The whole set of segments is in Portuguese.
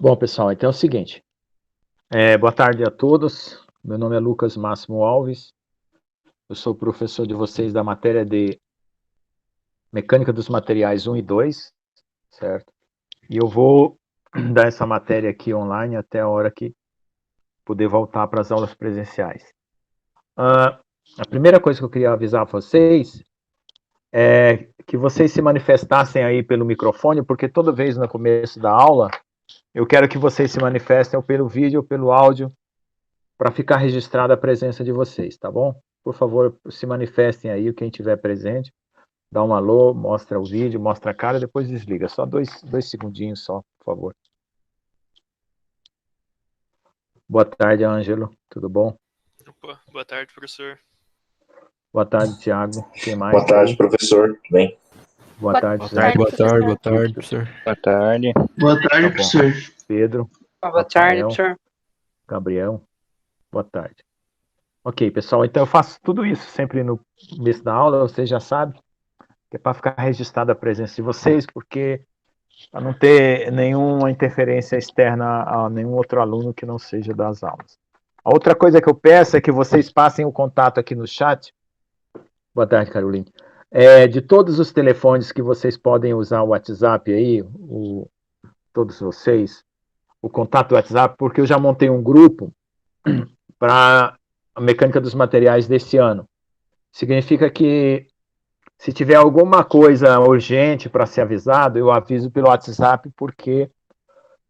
Bom, pessoal, então é o seguinte. Boa tarde a todos. Meu nome é Lucas Máximo Alves. Eu sou professor de vocês da matéria de Mecânica dos Materiais 1 e 2, certo? E eu vou dar essa matéria aqui online até a hora que poder voltar para as aulas presenciais. A primeira coisa que eu queria avisar a vocês é que vocês se manifestassem aí pelo microfone, porque toda vez no começo da aula eu quero que vocês se manifestem ou pelo vídeo ou pelo áudio, para ficar registrada a presença de vocês, tá bom? Por favor, se manifestem aí, quem estiver presente, dá um alô, mostra o vídeo, mostra a cara, depois desliga. Só dois segundinhos só, por favor. Boa tarde, Ângelo, tudo bom? Opa, boa tarde, professor. Boa tarde, Tiago. Quem mais? Boa tarde, professor. Tudo bem? Boa tarde, Zé. Boa tarde, professor. Boa tarde. Boa tarde, Tá professor. Pedro. Boa tarde, Rafael, professor. Gabriel. Boa tarde. Ok, pessoal, então eu faço tudo isso sempre no começo da aula, vocês já sabem, que é para ficar registrada a presença de vocês, porque para não ter nenhuma interferência externa a nenhum outro aluno que não seja das aulas. A outra coisa que eu peço é que vocês passem o contato aqui no chat. Boa tarde, Caroline. De todos os telefones que vocês podem usar o WhatsApp aí, todos vocês, o contato do WhatsApp, porque eu já montei um grupo para a mecânica dos materiais desse ano. Significa que se tiver alguma coisa urgente para ser avisado, eu aviso pelo WhatsApp, porque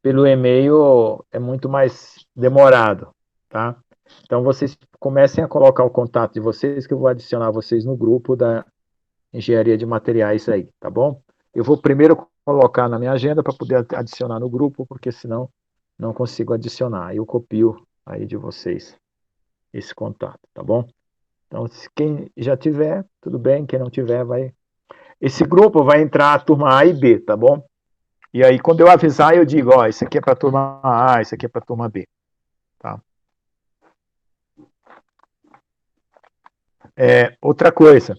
pelo e-mail é muito mais demorado, tá? Então, vocês comecem a colocar o contato de vocês, que eu vou adicionar vocês no grupo da Engenharia de Materiais aí, tá bom? Eu vou primeiro colocar na minha agenda para poder adicionar no grupo, porque senão não consigo adicionar. Eu copio aí de vocês esse contato, tá bom? Então, quem já tiver, tudo bem. Quem não tiver, vai... Esse grupo vai entrar a turma A e B, tá bom? E aí, quando eu avisar, eu digo, ó, isso aqui é para a turma A, isso aqui é para a turma B, tá? Outra coisa,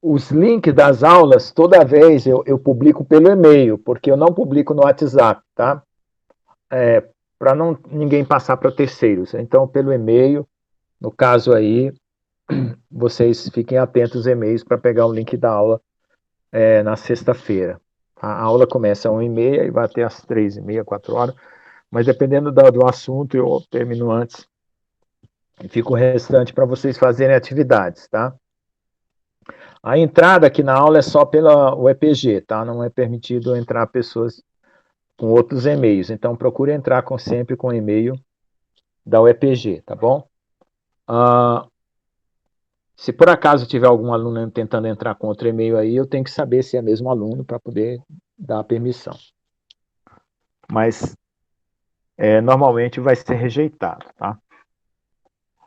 os links das aulas, toda vez eu publico pelo e-mail, porque eu não publico no WhatsApp, tá? Para ninguém passar para terceiros. Então, pelo e-mail, no caso aí, vocês fiquem atentos aos e-mails para pegar o link da aula na sexta-feira. A aula começa às 1h30 e vai até às 3h30, 4 horas, mas dependendo do assunto, eu termino antes e fico o restante para vocês fazerem atividades, tá? A entrada aqui na aula é só pelo EPG, tá? Não é permitido entrar pessoas com outros e-mails, então procure entrar sempre com o e-mail da UEPG, tá bom? Se por acaso tiver algum aluno tentando entrar com outro e-mail aí, eu tenho que saber se é mesmo aluno para poder dar a permissão. Mas normalmente vai ser rejeitado, tá?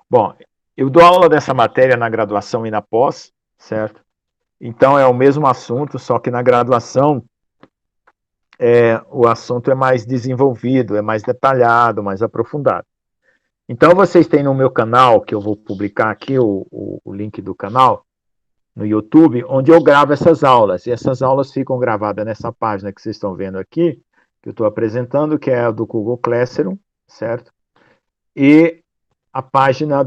Bom, eu dou aula dessa matéria na graduação e na pós, certo? Então é o mesmo assunto, só que na graduação o assunto é mais desenvolvido, é mais detalhado, mais aprofundado. Então vocês têm no meu canal, que eu vou publicar aqui o link do canal, no YouTube, onde eu gravo essas aulas. E essas aulas ficam gravadas nessa página que vocês estão vendo aqui, que eu estou apresentando, que é a do Google Classroom, certo? E a página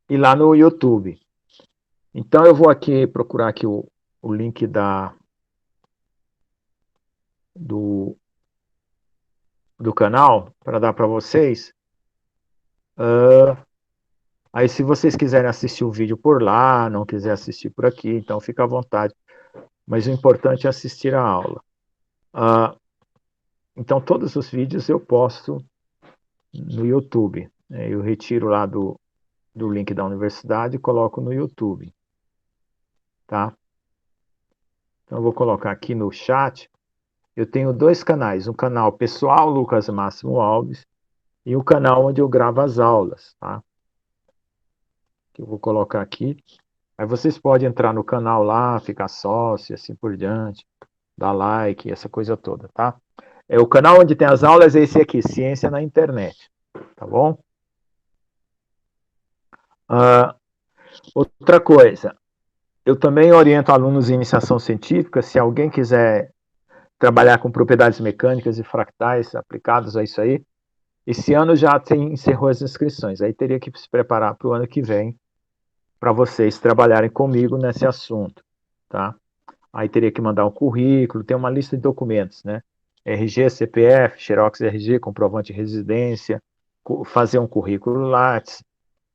e lá no YouTube. Então eu vou aqui procurar aqui o link do canal para dar para vocês. Aí se vocês quiserem assistir o vídeo por lá, não quiser assistir por aqui, então fica à vontade. Mas o importante é assistir a aula. Então todos os vídeos eu posto no YouTube. Eu retiro lá do link da universidade e coloco no YouTube. Tá? Então eu vou colocar aqui no chat. Eu tenho 2 canais, um canal pessoal, Lucas Máximo Alves, e um canal onde eu gravo as aulas, tá? Que eu vou colocar aqui. Aí vocês podem entrar no canal lá, ficar sócio e assim por diante, dar like, essa coisa toda, tá? O canal onde tem as aulas é esse aqui, Ciência na Internet, tá bom? Outra coisa, eu também oriento alunos em iniciação científica, se alguém quiser trabalhar com propriedades mecânicas e fractais aplicados a isso aí. Esse ano já encerrou as inscrições, aí teria que se preparar para o ano que vem, para vocês trabalharem comigo nesse assunto, tá? Aí teria que mandar um currículo, tem uma lista de documentos, né? RG, CPF, Xerox RG, comprovante de residência, fazer um currículo Lattes,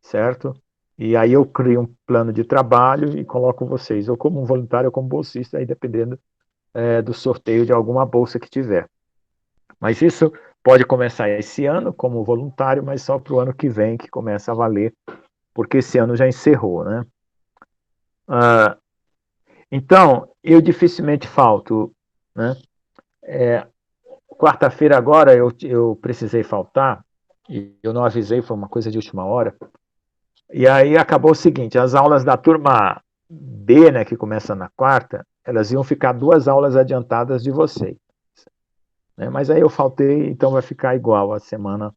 certo? E aí eu crio um plano de trabalho e coloco vocês, ou como um voluntário ou como bolsista, aí dependendo do sorteio de alguma bolsa que tiver. Mas isso pode começar esse ano como voluntário, mas só para o ano que vem que começa a valer, porque esse ano já encerrou, né? Então, eu dificilmente falto, né? Quarta-feira agora eu precisei faltar, e eu não avisei, foi uma coisa de última hora. E aí acabou o seguinte, as aulas da turma B, né, que começa na quarta, elas iam ficar 2 aulas adiantadas de vocês. Né? Mas aí eu faltei, então vai ficar igual a semana.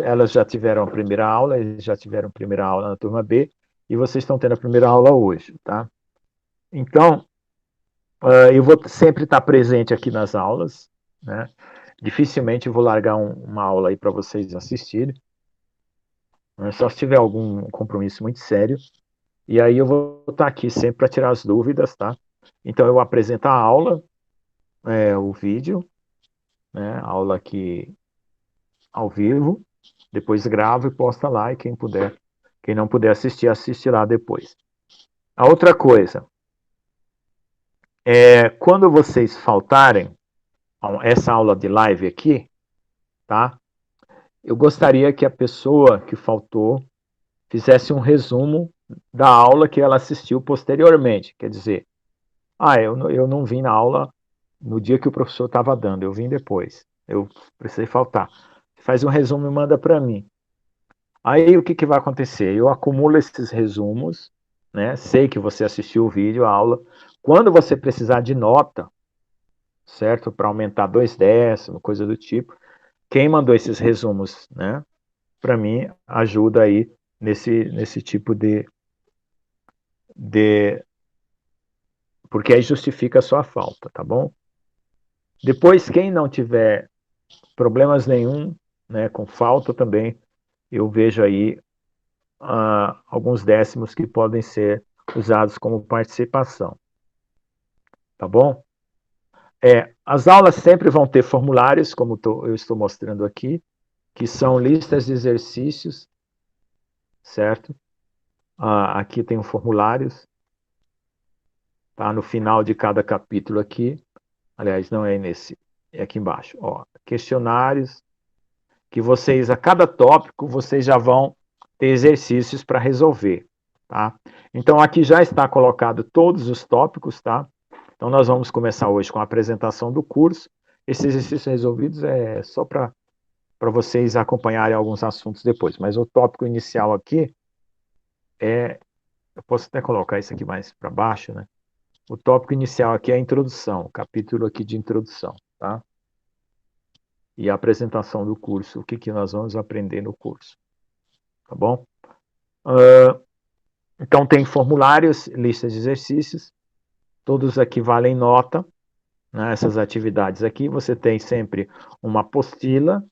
Elas já tiveram a primeira aula, eles já tiveram a primeira aula na turma B, e vocês estão tendo a primeira aula hoje, tá? Então, eu vou sempre estar presente aqui nas aulas, né? Dificilmente vou largar uma aula aí para vocês assistirem, né? Só se tiver algum compromisso muito sério. E aí eu vou estar aqui sempre para tirar as dúvidas, tá? Então eu apresento a aula, o vídeo, né? A aula aqui ao vivo, depois gravo e posta lá, e quem não puder assistir, assiste lá depois. A outra coisa, quando vocês faltarem essa aula de live aqui, tá? Eu gostaria que a pessoa que faltou fizesse um resumo da aula que ela assistiu posteriormente. Quer dizer, eu não vim na aula no dia que o professor estava dando, eu vim depois. Eu precisei faltar. Faz um resumo e manda para mim. Aí o que vai acontecer? Eu acumulo esses resumos, né? Sei que você assistiu o vídeo, a aula. Quando você precisar de nota, certo? Para aumentar 2 décimos, coisa do tipo. Quem mandou esses resumos, né? Para mim, ajuda aí nesse tipo de. Porque aí justifica a sua falta, tá bom? Depois, quem não tiver problemas nenhum, né, com falta também, eu vejo aí alguns décimos que podem ser usados como participação, tá bom? As aulas sempre vão ter formulários, como eu estou mostrando aqui, que são listas de exercícios, certo? Aqui tem formulários, tá? No final de cada capítulo aqui, aliás, não é nesse, é aqui embaixo, ó, questionários, que vocês, a cada tópico, vocês já vão ter exercícios para resolver, tá? Então, aqui já está colocado todos os tópicos, tá? Então, nós vamos começar hoje com a apresentação do curso. Esses exercícios resolvidos é só para vocês acompanharem alguns assuntos depois, mas o tópico inicial aqui eu posso até colocar isso aqui mais para baixo, né? O tópico inicial aqui é a introdução, o capítulo aqui de introdução, tá? E a apresentação do curso, o que nós vamos aprender no curso, tá bom? Então, tem formulários, listas de exercícios, todos aqui valem nota, né? Essas atividades aqui, você tem sempre uma apostila,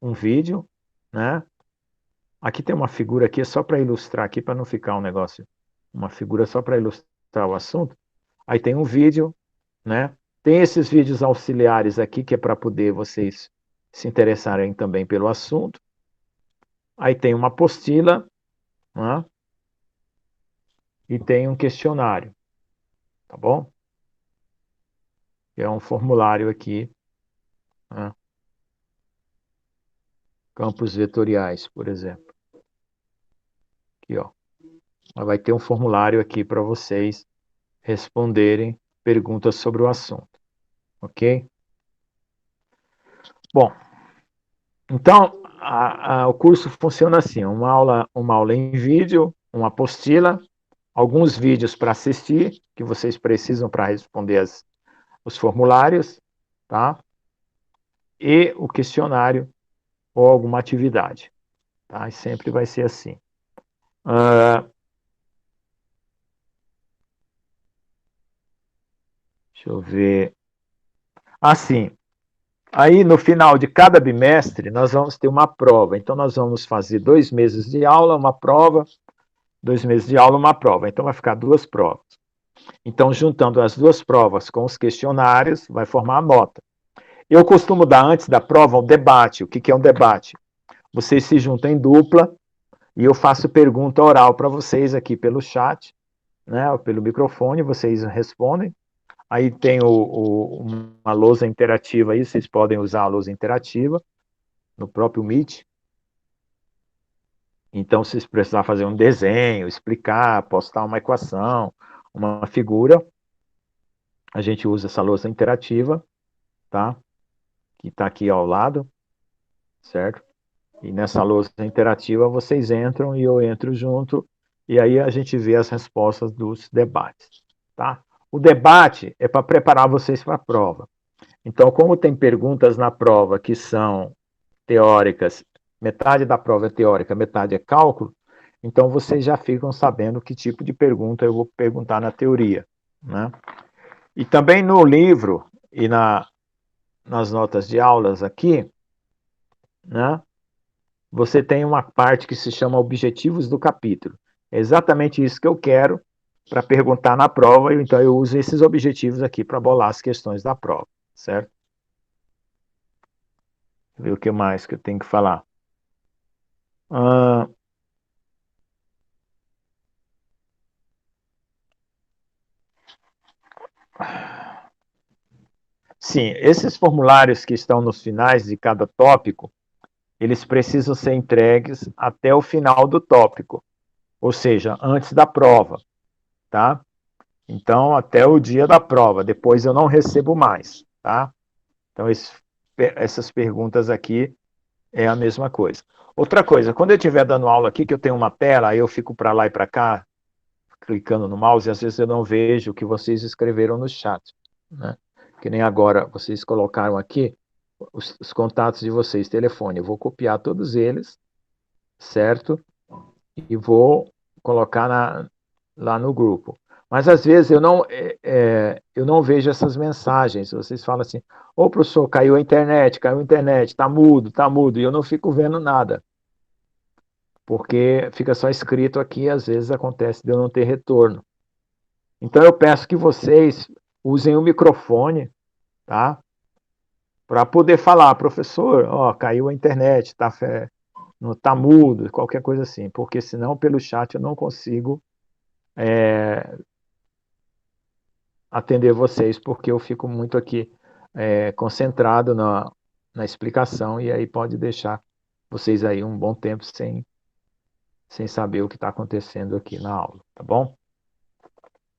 um vídeo, né? Aqui tem uma figura aqui, só para ilustrar aqui, para não ficar um negócio, uma figura só para ilustrar o assunto. Aí tem um vídeo, né? Tem esses vídeos auxiliares aqui, que é para poder vocês se interessarem também pelo assunto. Aí tem uma apostila, né? E tem um questionário, tá bom? É um formulário aqui, né? Campos vetoriais, por exemplo. Aqui, ó. Vai ter um formulário aqui para vocês responderem perguntas sobre o assunto, ok? Bom, então o curso funciona assim: uma aula em vídeo, uma apostila, alguns vídeos para assistir que vocês precisam para responder os formulários, tá? E o questionário ou alguma atividade, tá? E sempre vai ser assim. Deixa eu ver. Assim, aí no final de cada bimestre nós vamos ter uma prova. Então nós vamos fazer 2 meses de aula, uma prova, 2 meses de aula, uma prova. Então vai ficar 2 provas. Então, juntando as 2 provas com os questionários, vai formar a nota. Eu costumo dar antes da prova um debate. O que é um debate? Vocês se juntam em dupla e eu faço pergunta oral para vocês aqui pelo chat, né, ou pelo microfone, vocês respondem. Aí tem uma lousa interativa aí, vocês podem usar a lousa interativa no próprio Meet. Então, se precisar fazer um desenho, explicar, postar uma equação, uma figura, a gente usa essa lousa interativa, tá? Que está aqui ao lado, certo? E nessa lousa interativa vocês entram e eu entro junto, e aí a gente vê as respostas dos debates, tá? O debate é para preparar vocês para a prova. Então, como tem perguntas na prova que são teóricas, metade da prova é teórica, metade é cálculo, então vocês já ficam sabendo que tipo de pergunta eu vou perguntar na teoria, né? E também no livro e nas notas de aulas aqui, né, você tem uma parte que se chama objetivos do capítulo. É exatamente isso que eu quero para perguntar na prova, então eu uso esses objetivos aqui para bolar as questões da prova, certo? Ver o que mais que eu tenho que falar. Sim, esses formulários que estão nos finais de cada tópico, eles precisam ser entregues até o final do tópico, ou seja, antes da prova, tá? Então, até o dia da prova, depois eu não recebo mais, tá? Então, essas perguntas aqui é a mesma coisa. Outra coisa, quando eu estiver dando aula aqui, que eu tenho uma tela, aí eu fico para lá e para cá, clicando no mouse, e às vezes eu não vejo o que vocês escreveram no chat, né? Que nem agora, vocês colocaram aqui os contatos de vocês, telefone. Eu vou copiar todos eles, certo? E vou colocar lá no grupo. Mas às vezes eu não vejo essas mensagens. Vocês falam assim, ô professor, caiu a internet, tá mudo, e eu não fico vendo nada. Porque fica só escrito aqui e às vezes acontece de eu não ter retorno. Então eu peço que vocês usem o microfone, tá? Para poder falar, professor, ó, caiu a internet, não tá mudo, qualquer coisa assim, porque senão pelo chat eu não consigo atender vocês, porque eu fico muito aqui concentrado na explicação e aí pode deixar vocês aí um bom tempo sem saber o que está acontecendo aqui na aula, tá bom?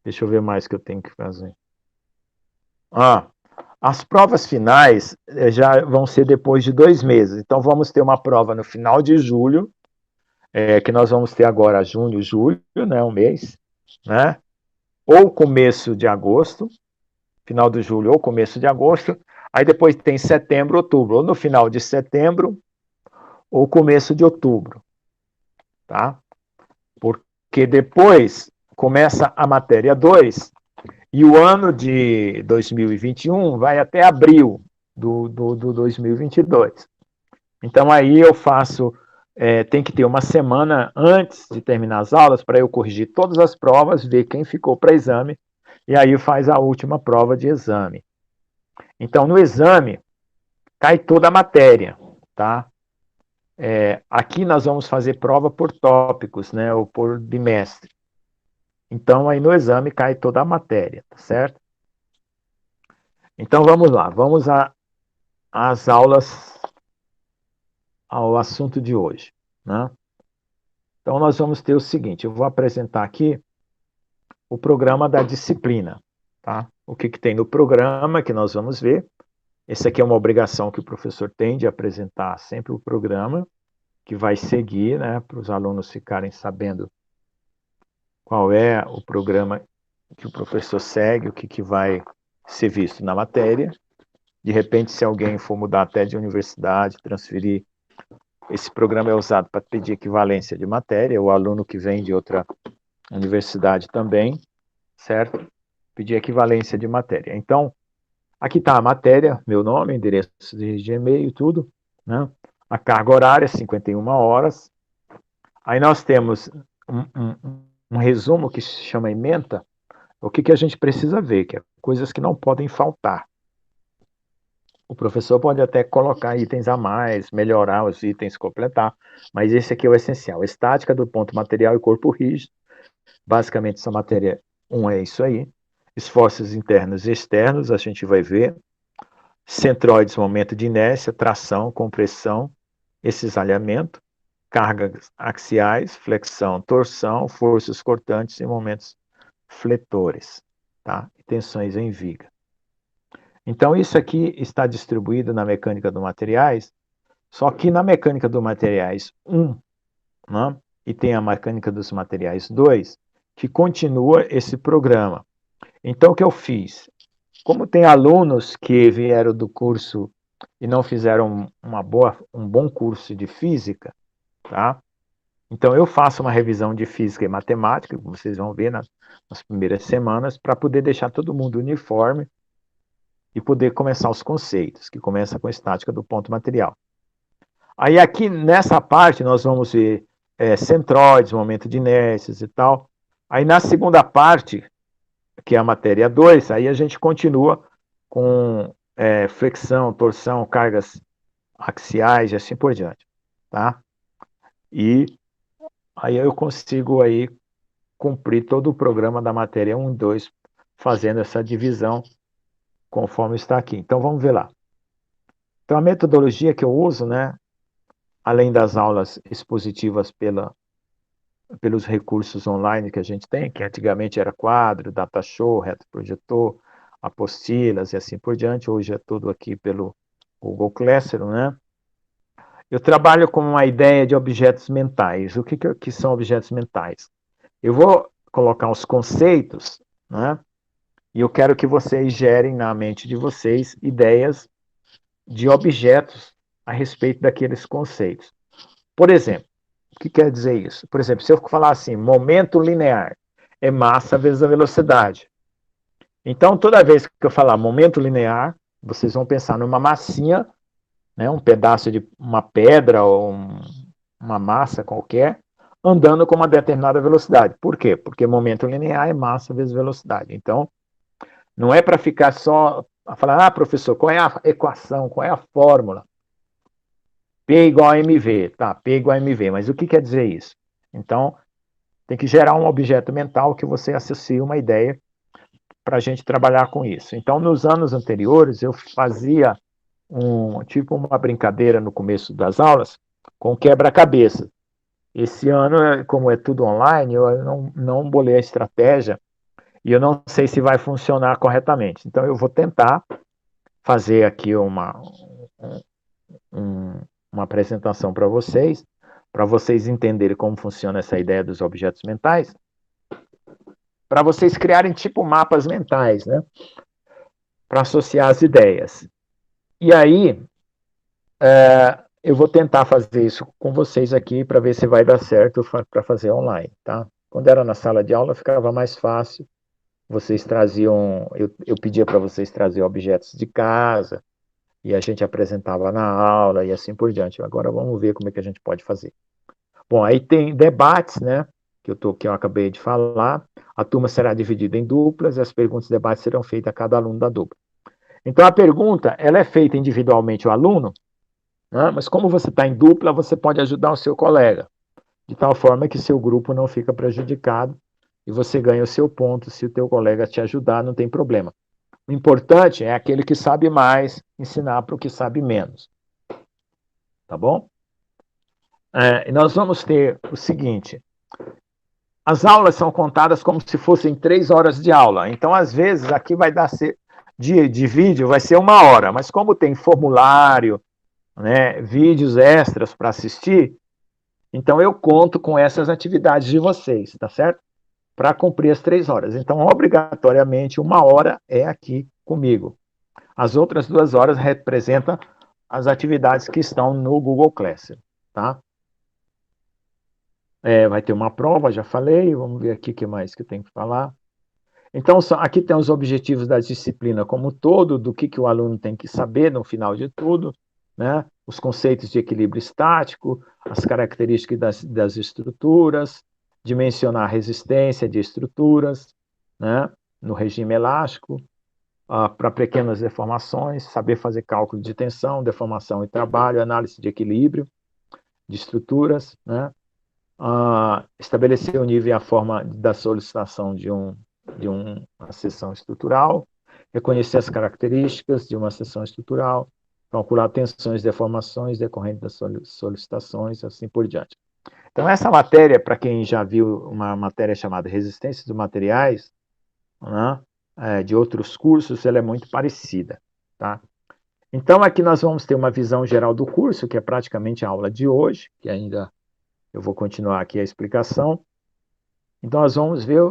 Deixa eu ver mais que eu tenho que fazer. As provas finais já vão ser depois de 2 meses. Então, vamos ter uma prova no final de julho, que nós vamos ter agora junho, julho, né, um mês, né? Ou começo de agosto, final de julho ou começo de agosto. Aí depois tem setembro, outubro, ou no final de setembro ou começo de outubro, tá? Porque depois começa a matéria 2, e o ano de 2021 vai até abril do 2022. Então, aí eu faço, tem que ter uma semana antes de terminar as aulas para eu corrigir todas as provas, ver quem ficou para exame, e aí faz a última prova de exame. Então, no exame, cai toda a matéria, tá? Aqui nós vamos fazer prova por tópicos, né, ou por bimestre. Então, aí no exame cai toda a matéria, tá certo? Então, vamos lá, vamos às aulas, ao assunto de hoje, né? Então, nós vamos ter o seguinte, eu vou apresentar aqui o programa da disciplina, tá? O que tem no programa que nós vamos ver. Essa aqui é uma obrigação que o professor tem de apresentar sempre o programa, que vai seguir, né, para os alunos ficarem sabendo qual é o programa que o professor segue, o que vai ser visto na matéria. De repente, se alguém for mudar até de universidade, transferir, esse programa é usado para pedir equivalência de matéria, o aluno que vem de outra universidade também, certo? pedir equivalência de matéria. Então, aqui está a matéria, meu nome, endereço de e-mail, tudo, né? A carga horária, 51 horas. Aí nós temos um resumo que se chama ementa, o que a gente precisa ver, que é coisas que não podem faltar. O professor pode até colocar itens a mais, melhorar os itens, completar, mas esse aqui é o essencial. Estática do ponto material e corpo rígido. Basicamente, essa matéria 1 é isso aí. Esforços internos e externos, a gente vai ver. Centroides, momento de inércia, tração, compressão, cisalhamento, cargas axiais, flexão, torção, forças cortantes e momentos fletores, tá? E tensões em viga. Então, isso aqui está distribuído na mecânica dos materiais, só que na mecânica dos materiais 1, né, e tem a mecânica dos materiais 2, que continua esse programa. Então, o que eu fiz? Como tem alunos que vieram do curso e não fizeram um bom curso de física, tá? Então, eu faço uma revisão de física e matemática, que vocês vão ver nas primeiras semanas, para poder deixar todo mundo uniforme e poder começar os conceitos, que começa com a estática do ponto material. Aí aqui nessa parte nós vamos ver centroides, momento de inércias e tal. Aí na segunda parte, que é a matéria 2, aí a gente continua com flexão, torção, cargas axiais e assim por diante, tá? E aí eu consigo aí cumprir todo o programa da matéria 1 e 2, fazendo essa divisão conforme está aqui. Então vamos ver lá. Então a metodologia que eu uso, né, além das aulas expositivas pelos recursos online que a gente tem, que antigamente era quadro, data show, retroprojetor, apostilas e assim por diante, hoje é tudo aqui pelo Google Classroom, né? Eu trabalho com uma ideia de objetos mentais. O que são objetos mentais? Eu vou colocar os conceitos, né? E eu quero que vocês gerem na mente de vocês ideias de objetos a respeito daqueles conceitos. Por exemplo, o que quer dizer isso? Por exemplo, se eu falar assim, momento linear é massa vezes a velocidade. Então, toda vez que eu falar momento linear, vocês vão pensar numa massinha, né, um pedaço de uma pedra ou uma massa qualquer, andando com uma determinada velocidade. Por quê? Porque momento linear é massa vezes velocidade. Então, não é para ficar só a falar, professor, qual é a equação, qual é a fórmula? P igual a mv, tá, P igual a mv, mas o que quer dizer isso? Então, tem que gerar um objeto mental que você associe uma ideia para a gente trabalhar com isso. Então, nos anos anteriores, eu fazia tipo uma brincadeira no começo das aulas com quebra-cabeça. Esse ano, como é tudo online, eu não bolei a estratégia e eu não sei se vai funcionar corretamente. Então, eu vou tentar fazer aqui uma apresentação para vocês entenderem como funciona essa ideia dos objetos mentais, para vocês criarem tipo mapas mentais, né? Para associar as ideias. E aí, eu vou tentar fazer isso com vocês aqui para ver se vai dar certo para fazer online, tá? Quando era na sala de aula ficava mais fácil. Vocês traziam, eu pedia para vocês trazer objetos de casa e a gente apresentava na aula e assim por diante. Agora vamos ver como é que a gente pode fazer. Bom, aí tem debates, né? Que eu acabei de falar. A turma será dividida em duplas e as perguntas e debates serão feitas a cada aluno da dupla. Então a pergunta, ela é feita individualmente ao aluno, né? Mas como você está em dupla, você pode ajudar o seu colega, de tal forma que seu grupo não fica prejudicado e você ganha o seu ponto. Se o teu colega te ajudar, não tem problema. O importante é aquele que sabe mais ensinar para o que sabe menos. Tá bom? E nós vamos ter o seguinte: as aulas são contadas como se fossem 3 horas de aula. Então, às vezes, aqui vai dar de vídeo, vai ser 1 hora, mas como tem formulário, né, vídeos extras para assistir, então eu conto com essas atividades de vocês, tá certo? Para cumprir as 3 horas. Então, obrigatoriamente, 1 hora é aqui comigo. As outras 2 horas representam as atividades que estão no Google Classroom, tá? Vai ter uma prova, já falei. Vamos ver aqui o que mais que eu tenho que falar. Então, aqui tem os objetivos da disciplina como um todo, do que o aluno tem que saber no final de tudo, né? Os conceitos de equilíbrio estático, as características das estruturas, dimensionar a resistência de estruturas, né? No regime elástico, para pequenas deformações, saber fazer cálculo de tensão, deformação e trabalho, análise de equilíbrio de estruturas, né? Estabelecer o nível e a forma da solicitação de uma seção estrutural, reconhecer as características de uma seção estrutural, calcular tensões e deformações decorrentes das solicitações, assim por diante. Então, essa matéria, para quem já viu uma matéria chamada Resistência dos Materiais, né, de outros cursos, ela é muito parecida. Tá? Então, aqui nós vamos ter uma visão geral do curso, que é praticamente a aula de hoje, que ainda eu vou continuar aqui a explicação. Então, nós vamos ver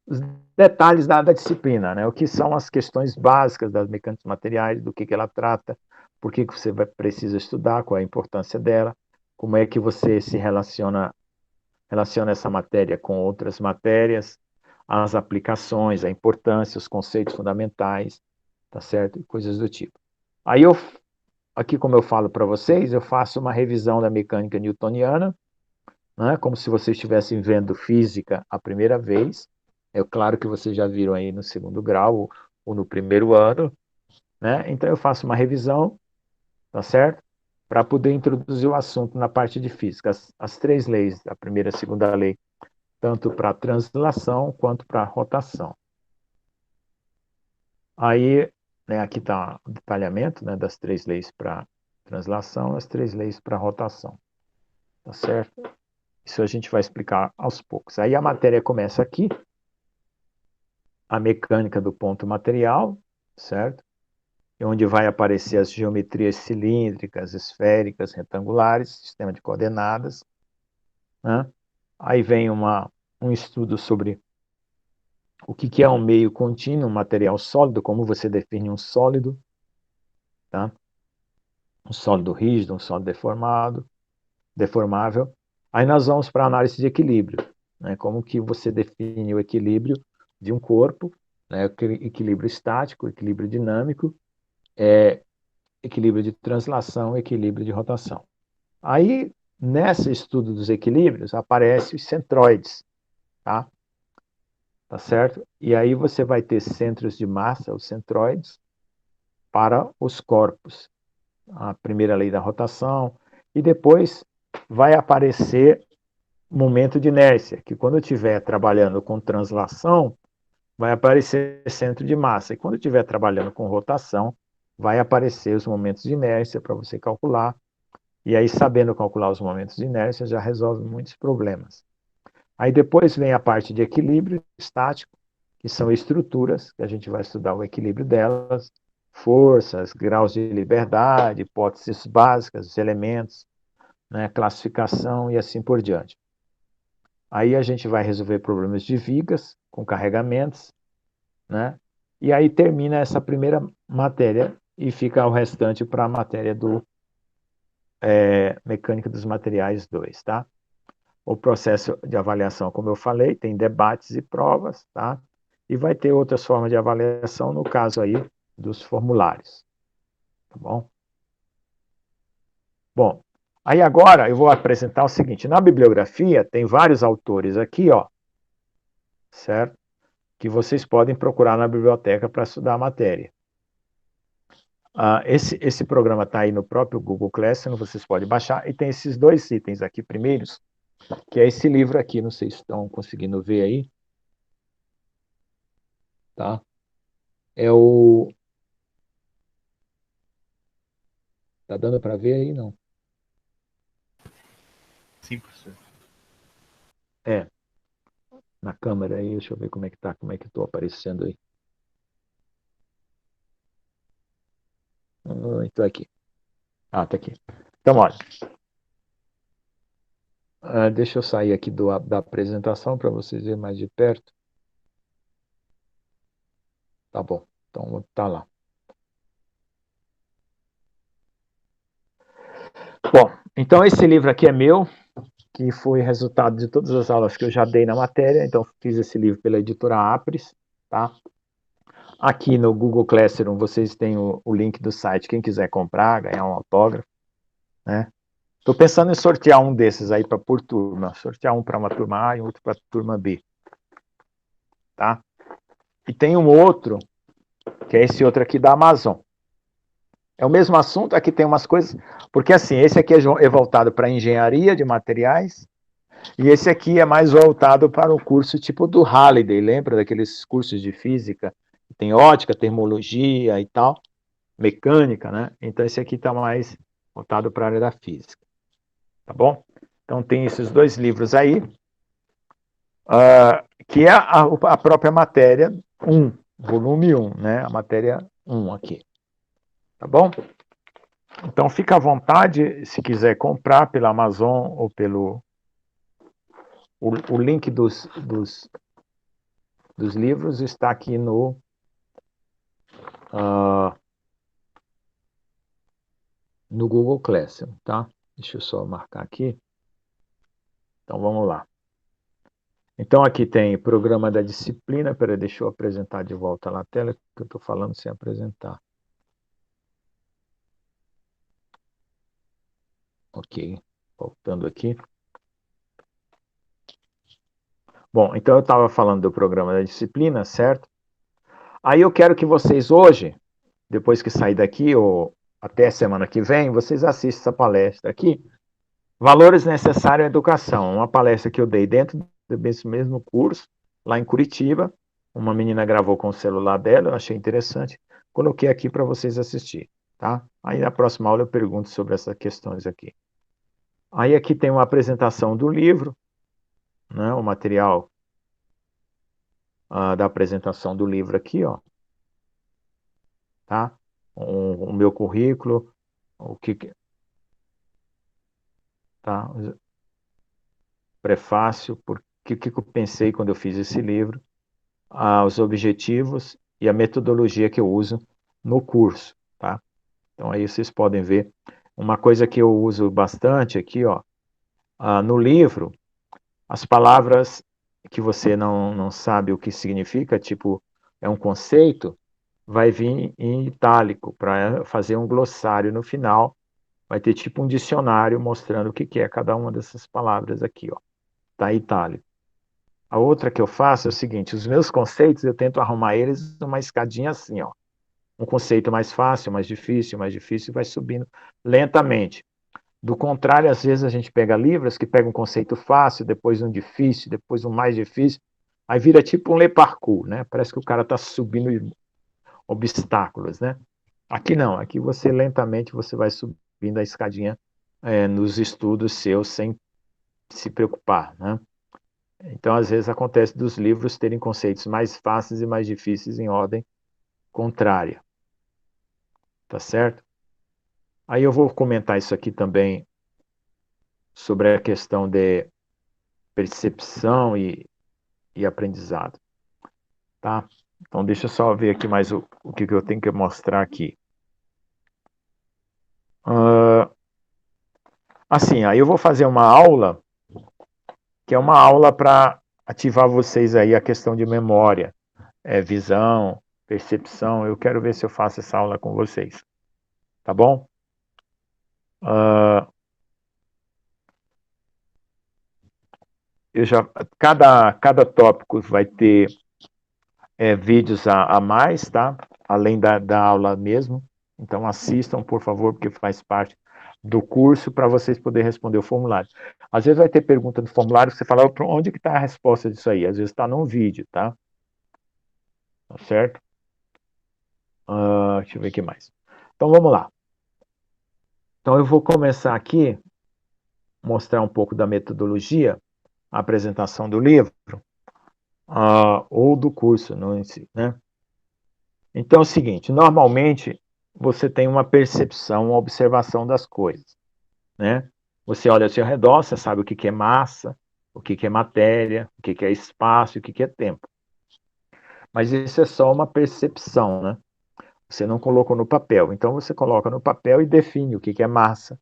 os detalhes da disciplina, né? O que são as questões básicas das mecânicas dos materiais, do que ela trata, por que você precisa estudar, qual é a importância dela, como é que você se relaciona essa matéria com outras matérias, as aplicações, a importância, os conceitos fundamentais, tá certo? E coisas do tipo. Aí aqui como eu falo para vocês, eu faço uma revisão da mecânica newtoniana, né? Como se vocês estivessem vendo física a primeira vez. É claro que vocês já viram aí no segundo grau ou no primeiro ano, né? Então eu faço uma revisão, tá certo? Para poder introduzir o assunto na parte de física. As três leis, a primeira e a segunda lei, tanto para translação quanto para rotação. Aí, né, aqui está o detalhamento, né, das três leis para translação, as três leis para rotação. Tá certo? Isso a gente vai explicar aos poucos. Aí a matéria começa aqui, a mecânica do ponto material, certo? Onde vai aparecer as geometrias cilíndricas, esféricas, retangulares, sistema de coordenadas, né? Aí vem um estudo sobre o que é um meio contínuo, um material sólido, como você define um sólido, tá? Um sólido rígido, um sólido deformável. Aí nós vamos para a análise de equilíbrio, né? Como que você define o equilíbrio de um corpo, né? Equilíbrio estático, equilíbrio dinâmico, equilíbrio de translação, equilíbrio de rotação. Aí, nesse estudo dos equilíbrios, aparecem os centroides, tá? Tá certo? E aí você vai ter centros de massa, os centroides, para os corpos. A primeira lei da rotação, e depois vai aparecer momento de inércia, que quando eu estiver trabalhando com translação, vai aparecer centro de massa, e quando eu estiver trabalhando com rotação, vai aparecer os momentos de inércia para você calcular, e aí sabendo calcular os momentos de inércia já resolve muitos problemas. Aí depois vem a parte de equilíbrio estático, que são estruturas, que a gente vai estudar o equilíbrio delas, forças, graus de liberdade, hipóteses básicas, os elementos, né, classificação e assim por diante. Aí a gente vai resolver problemas de vigas com carregamentos, né? E aí termina essa primeira matéria e fica o restante para a matéria do Mecânica dos Materiais 2, tá? O processo de avaliação, como eu falei, tem debates e provas, tá? E vai ter outras formas de avaliação, no caso aí dos formulários, tá bom? Bom, aí agora eu vou apresentar o seguinte, na bibliografia tem vários autores aqui, ó, certo? Que vocês podem procurar na biblioteca para estudar a matéria. Esse programa está aí no próprio Google Classroom, vocês podem baixar, e tem esses dois itens aqui primeiros, que é esse livro aqui, não sei se estão conseguindo ver aí, tá? É o... Tá dando para ver aí, não? Sim, professor. Na câmera aí, deixa eu ver como é que tá, como é que estou aparecendo aí. Estou aqui. Tá aqui. Então, olha. Deixa eu sair aqui da apresentação para vocês verem mais de perto. Tá bom. Então, tá lá. Bom, então esse livro aqui é meu, que foi resultado de todas as aulas que eu já dei na matéria. Então, fiz esse livro pela editora Apres, tá? Aqui no Google Classroom vocês têm o link do site, quem quiser comprar, ganhar um autógrafo, né? Estou pensando em sortear um desses aí por turma, sortear um para uma turma A e outro para a turma B, tá? E tem um outro, que é esse outro aqui da Amazon. É o mesmo assunto, aqui tem umas coisas, porque assim, esse aqui é voltado para engenharia de materiais, e esse aqui é mais voltado para o curso tipo do Halliday, lembra daqueles cursos de física? Tem ótica, termologia e tal, mecânica, né? Então esse aqui está mais voltado para a área da física, tá bom? Então tem esses dois livros aí, que é a própria matéria 1, volume 1, né? A matéria 1 aqui, tá bom? Então fica à vontade, se quiser comprar pela Amazon ou pelo... O link dos livros está aqui no Google Classroom, tá? Deixa eu só marcar aqui. Então vamos lá. Então aqui tem programa da disciplina. Peraí, deixa eu apresentar de volta lá a tela, que eu estou falando sem apresentar. Ok, voltando aqui. Bom, então eu estava falando do programa da disciplina, certo? Aí eu quero que vocês hoje, depois que sair daqui, ou até semana que vem, vocês assistam essa palestra aqui, Valores Necessários à Educação, uma palestra que eu dei dentro desse mesmo curso, lá em Curitiba. Uma menina gravou com o celular dela, eu achei interessante. Coloquei aqui para vocês assistirem, tá? Aí na próxima aula eu pergunto sobre essas questões aqui. Aí aqui tem uma apresentação do livro, né? O material da apresentação do livro aqui, ó. Tá? O meu currículo, o que... Tá? Prefácio, por que eu pensei quando eu fiz esse livro, os objetivos e a metodologia que eu uso no curso, tá? Então aí vocês podem ver. Uma coisa que eu uso bastante aqui, ó, no livro, as palavras que você não sabe o que significa, tipo, é um conceito, vai vir em itálico para fazer um glossário no final. Vai ter tipo um dicionário mostrando o que é cada uma dessas palavras aqui, ó. Tá em itálico. A outra que eu faço é o seguinte, os meus conceitos eu tento arrumar eles numa escadinha assim, ó. Um conceito mais fácil, mais difícil, vai subindo lentamente. Do contrário, às vezes a gente pega livros que pegam um conceito fácil, depois um difícil, depois um mais difícil, aí vira tipo um le parcours, né? Parece que o cara está subindo obstáculos, né? Aqui não, aqui você lentamente você vai subindo a escadinha nos estudos seus sem se preocupar, né? Então, às vezes acontece dos livros terem conceitos mais fáceis e mais difíceis em ordem contrária, tá certo? Aí eu vou comentar isso aqui também sobre a questão de percepção e aprendizado, tá? Então, deixa eu só ver aqui mais o que eu tenho que mostrar aqui. Assim, aí eu vou fazer uma aula, que é uma aula para ativar vocês aí a questão de memória, visão, percepção. Eu quero ver se eu faço essa aula com vocês, tá bom? Cada tópico vai ter vídeos a mais, tá? Além da aula mesmo. Então assistam, por favor, porque faz parte do curso para vocês poderem responder o formulário. Às vezes vai ter pergunta no formulário, você fala, onde que está a resposta disso aí? Às vezes está num vídeo, tá? Tá certo? Deixa eu ver o que mais. Então vamos lá. Então eu vou começar aqui, mostrar um pouco da metodologia, a apresentação do livro, ou do curso, não em si, né? Então é o seguinte, normalmente você tem uma percepção, uma observação das coisas, né? Você olha ao seu redor, você sabe o que é massa, o que é matéria, o que é espaço, o que é tempo. Mas isso é só uma percepção, né? Você não colocou no papel. Então você coloca no papel e define o que é massa,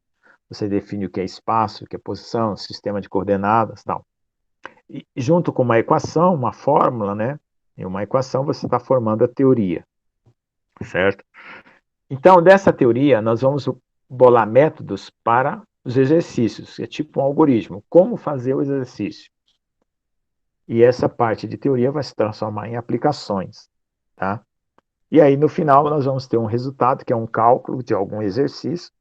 você define o que é espaço, o que é posição, sistema de coordenadas, tal. E junto com uma equação, uma fórmula, né? Em uma equação, você está formando a teoria, certo? Então, dessa teoria, nós vamos bolar métodos para os exercícios, que é tipo um algoritmo. Como fazer o exercício? E essa parte de teoria vai se transformar em aplicações, tá? E aí, no final, nós vamos ter um resultado, que é um cálculo de algum exercício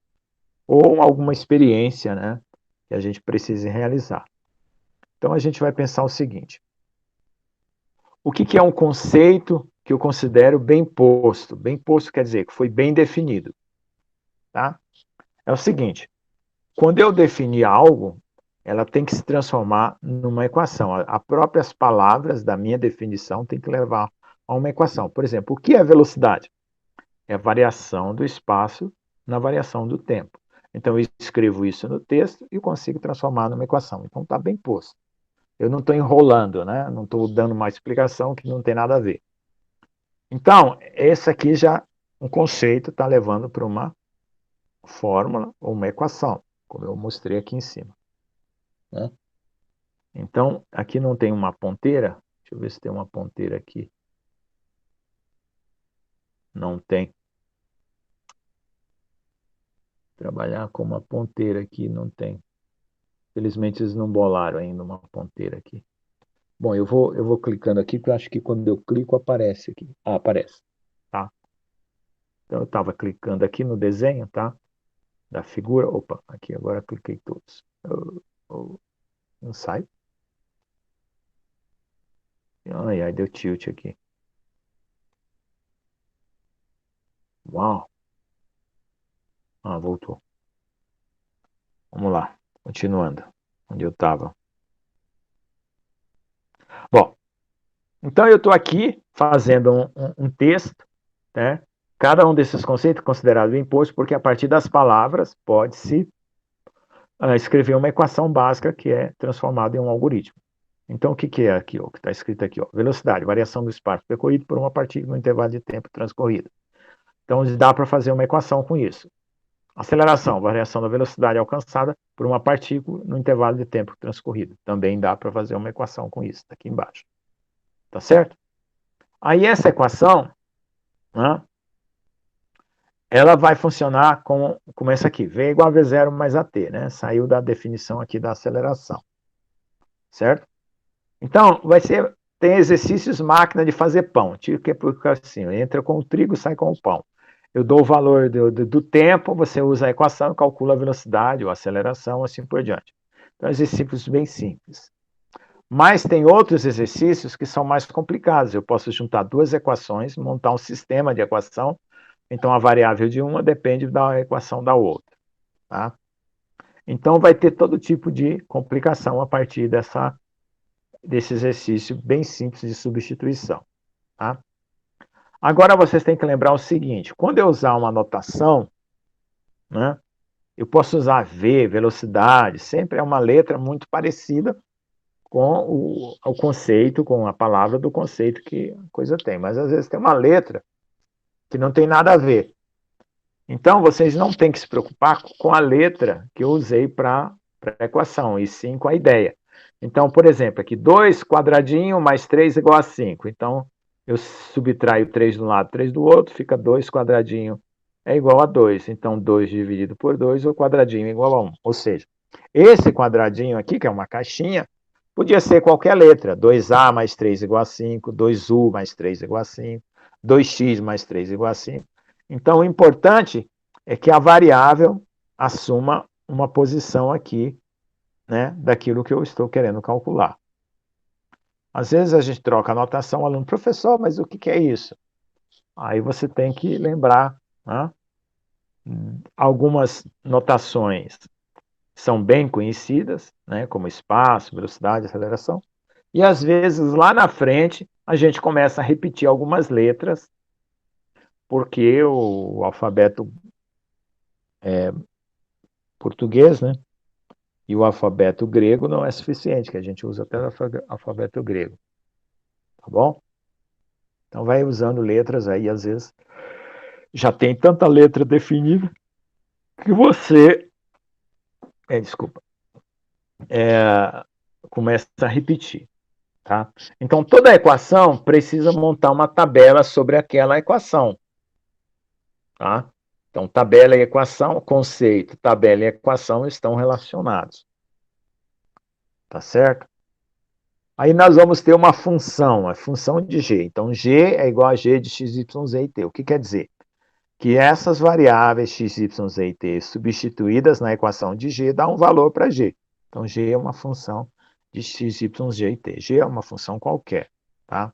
ou alguma experiência, né, que a gente precise realizar. Então, a gente vai pensar o seguinte: o que é um conceito que eu considero bem posto? Bem posto quer dizer que foi bem definido, tá? É o seguinte: quando eu definir algo, ela tem que se transformar numa equação. As próprias palavras da minha definição têm que levar a uma equação. Por exemplo, o que é velocidade? É a variação do espaço na variação do tempo. Então, eu escrevo isso no texto e consigo transformar numa equação. Então, está bem posto. Eu não estou enrolando, né? Não estou dando uma explicação que não tem nada a ver. Então, esse aqui já, um conceito está levando para uma fórmula ou uma equação, como eu mostrei aqui em cima, né? Então, aqui não tem uma ponteira. Deixa eu ver se tem uma ponteira aqui. Não tem. Trabalhar com uma ponteira aqui não tem. Felizmente eles não bolaram ainda uma ponteira aqui. Bom, eu vou clicando aqui, porque eu acho que quando eu clico aparece aqui. Ah, aparece. Tá? Então eu estava clicando aqui no desenho, tá? Da figura. Opa, aqui agora cliquei todos. Não sai. Ai, ai, deu tilt aqui. Uau. Ah, voltou. Vamos lá, continuando. Onde eu estava. Bom, então eu estou aqui fazendo um texto, né? Cada um desses conceitos é considerado imposto, porque a partir das palavras pode-se escrever uma equação básica que é transformada em um algoritmo. Então, o que é aqui, o que está escrito aqui? Ó? Velocidade, variação do espaço percorrido por uma partícula no intervalo de tempo transcorrido. Então, dá para fazer uma equação com isso. Aceleração, variação da velocidade alcançada por uma partícula no intervalo de tempo transcorrido. Também dá para fazer uma equação com isso, aqui embaixo. Tá certo? Aí essa equação, né, ela vai funcionar como essa aqui. V igual a V0 mais AT, né? Saiu da definição aqui da aceleração. Certo? Então, tem exercícios máquina de fazer pão. Tipo que é porque assim, entra com o trigo, sai com o pão. Eu dou o valor do tempo, você usa a equação, calcula a velocidade ou aceleração, assim por diante. Então, exercícios bem simples. Mas tem outros exercícios que são mais complicados. Eu posso juntar duas equações, montar um sistema de equação. Então, a variável de uma depende da equação da outra. Tá? Então, vai ter todo tipo de complicação a partir desse exercício bem simples de substituição. Tá? Agora, vocês têm que lembrar o seguinte: quando eu usar uma notação, né, eu posso usar V, velocidade, sempre é uma letra muito parecida com o conceito, com a palavra do conceito que a coisa tem. Mas, às vezes, tem uma letra que não tem nada a ver. Então, vocês não têm que se preocupar com a letra que eu usei para a equação, e sim com a ideia. Então, por exemplo, aqui 2 quadradinho mais 3 igual a 5. Então, eu subtraio 3 de um lado, 3 do outro, fica 2 quadradinho é igual a 2. Então, 2 dividido por 2, o quadradinho é igual a 1. Ou seja, esse quadradinho aqui, que é uma caixinha, podia ser qualquer letra. 2A mais 3 igual a 5, 2U mais 3 igual a 5, 2x mais 3 igual a 5. Então, o importante é que a variável assuma uma posição aqui, né, daquilo que eu estou querendo calcular. Às vezes a gente troca a notação, o aluno, professor, mas o que é isso? Aí você tem que lembrar, né? Algumas notações são bem conhecidas, né, como espaço, velocidade, aceleração, e às vezes lá na frente a gente começa a repetir algumas letras, porque o alfabeto português, né, e o alfabeto grego não é suficiente, que a gente usa até o alfabeto grego. Tá bom? Então vai usando letras aí, às vezes já tem tanta letra definida que você, começa a repetir. Tá? Então, toda equação precisa montar uma tabela sobre aquela equação. Tá? Então, tabela e equação, conceito, tabela e equação estão relacionados. Tá certo? Aí nós vamos ter uma função, a função de g. Então, g é igual a g de x, y, z e t. O que quer dizer? Que essas variáveis x, y, z e t substituídas na equação de g dá um valor para g. Então, g é uma função de x, y, z e t. G é uma função qualquer. Tá?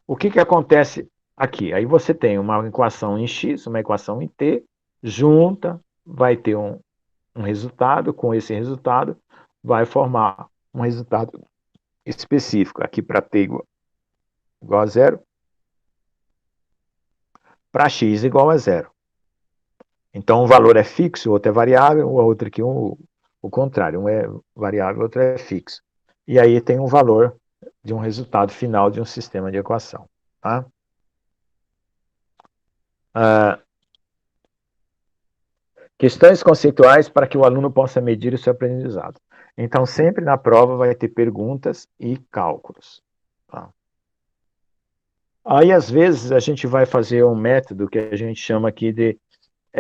O que acontece aqui? Aí você tem uma equação em x, uma equação em t, junta, vai ter um resultado, com esse resultado vai formar um resultado específico, aqui para t igual a zero, para x igual a zero. Então, um valor é fixo, o outro é variável, o outro aqui o contrário, um é variável, o outro é fixo. E aí tem um valor de um resultado final de um sistema de equação. Tá? Questões conceituais para que o aluno possa medir o seu aprendizado. Então, sempre na prova vai ter perguntas e cálculos. Tá? Aí, às vezes, a gente vai fazer um método que a gente chama aqui de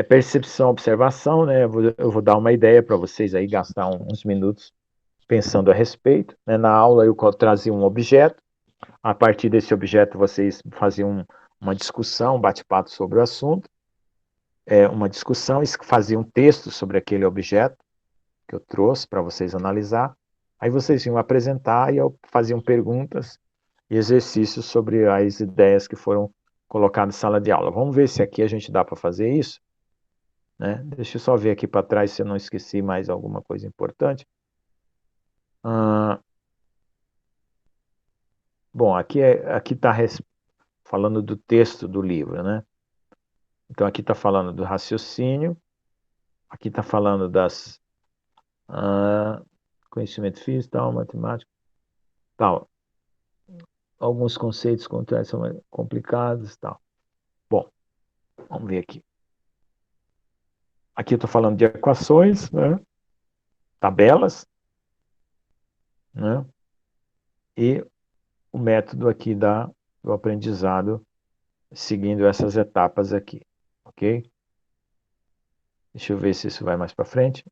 percepção-observação, né? Eu vou dar uma ideia para vocês aí, gastar uns minutos pensando a respeito. Né? Na aula, eu trazia um objeto. A partir desse objeto, vocês faziam uma discussão, um bate-papo sobre o assunto. Uma discussão, fazia um texto sobre aquele objeto que eu trouxe para vocês analisar. Aí vocês iam apresentar e faziam perguntas e exercícios sobre as ideias que foram colocadas em sala de aula. Vamos ver se aqui a gente dá para fazer isso. Né? Deixa eu só ver aqui para trás se eu não esqueci mais alguma coisa importante. Bom, aqui está falando do texto do livro, né? Então aqui está falando do raciocínio, aqui está falando das conhecimento físico, tal, matemática, tal. Alguns conceitos contrários são mais complicados, tal. Bom, vamos ver aqui. Aqui eu estou falando de equações, né? Tabelas, né? E o método aqui do aprendizado seguindo essas etapas aqui, ok? Deixa eu ver se isso vai mais para frente.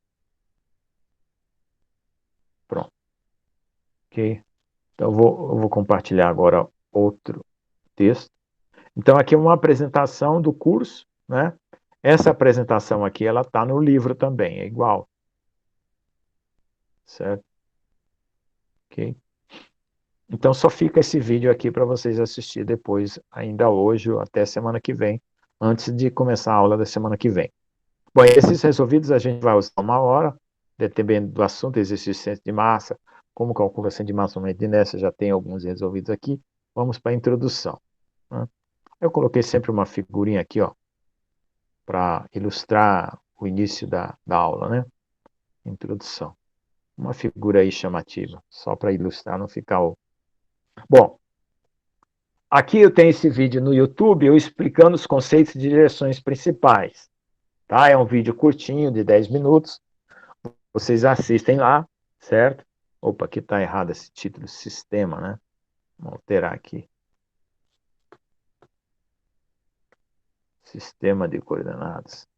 Pronto. Ok? Então eu vou compartilhar agora outro texto. Então aqui é uma apresentação do curso, né? Essa apresentação aqui, ela está no livro também, é igual. Certo? Ok? Então só fica esse vídeo aqui para vocês assistir depois, ainda hoje ou até semana que vem, antes de começar a aula da semana que vem. Bom, esses resolvidos a gente vai usar 1 hora, dependendo do assunto, exercício de ciência de massa, como calculação de massa, aumento de inércia, já tem alguns resolvidos aqui. Vamos para a introdução. Né? Eu coloquei sempre uma figurinha aqui, ó, para ilustrar o início da aula, né? Introdução. Uma figura aí chamativa, só para ilustrar, não ficar o... Bom, aqui eu tenho esse vídeo no YouTube, eu explicando os conceitos de direções principais. Tá? É um vídeo curtinho, de 10 minutos. Vocês assistem lá, certo? Opa, aqui está errado esse título, sistema, né? Vamos alterar aqui. Sistema de coordenadas.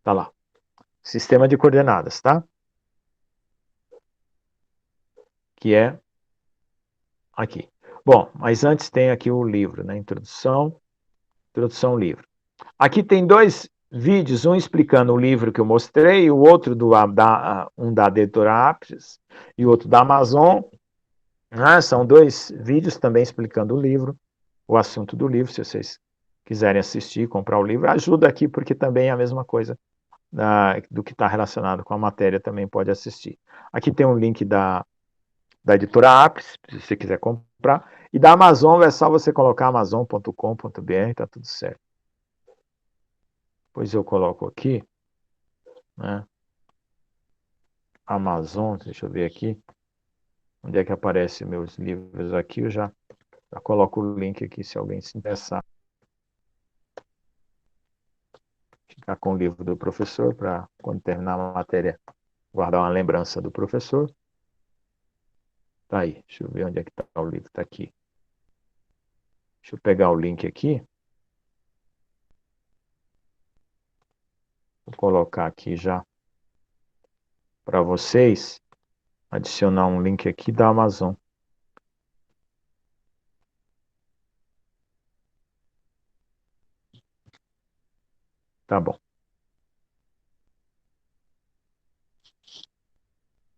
Tá lá. Sistema de coordenadas, tá? Que é aqui. Bom, mas antes tem aqui o livro, né? Introdução, livro. Aqui tem 2 vídeos, um explicando o livro que eu mostrei, o outro um da editora Apres e outro da Amazon. São 2 vídeos também explicando o livro, o assunto do livro, se vocês quiserem assistir, comprar o livro, ajuda aqui, porque também é a mesma coisa do que está relacionado com a matéria, também pode assistir. Aqui tem um link da editora Apres, se você quiser comprar, e da Amazon é só você colocar amazon.com.br, tá tudo certo. Depois eu coloco aqui, né? Amazon, deixa eu ver aqui, onde é que aparecem meus livros aqui, eu já coloco o link aqui, se alguém se interessar. Ficar com o livro do professor, para quando terminar a matéria, guardar uma lembrança do professor. Tá aí, deixa eu ver onde é que está o livro, tá aqui. Deixa eu pegar o link aqui. Vou colocar aqui já para vocês, adicionar um link aqui da Amazon. Tá bom.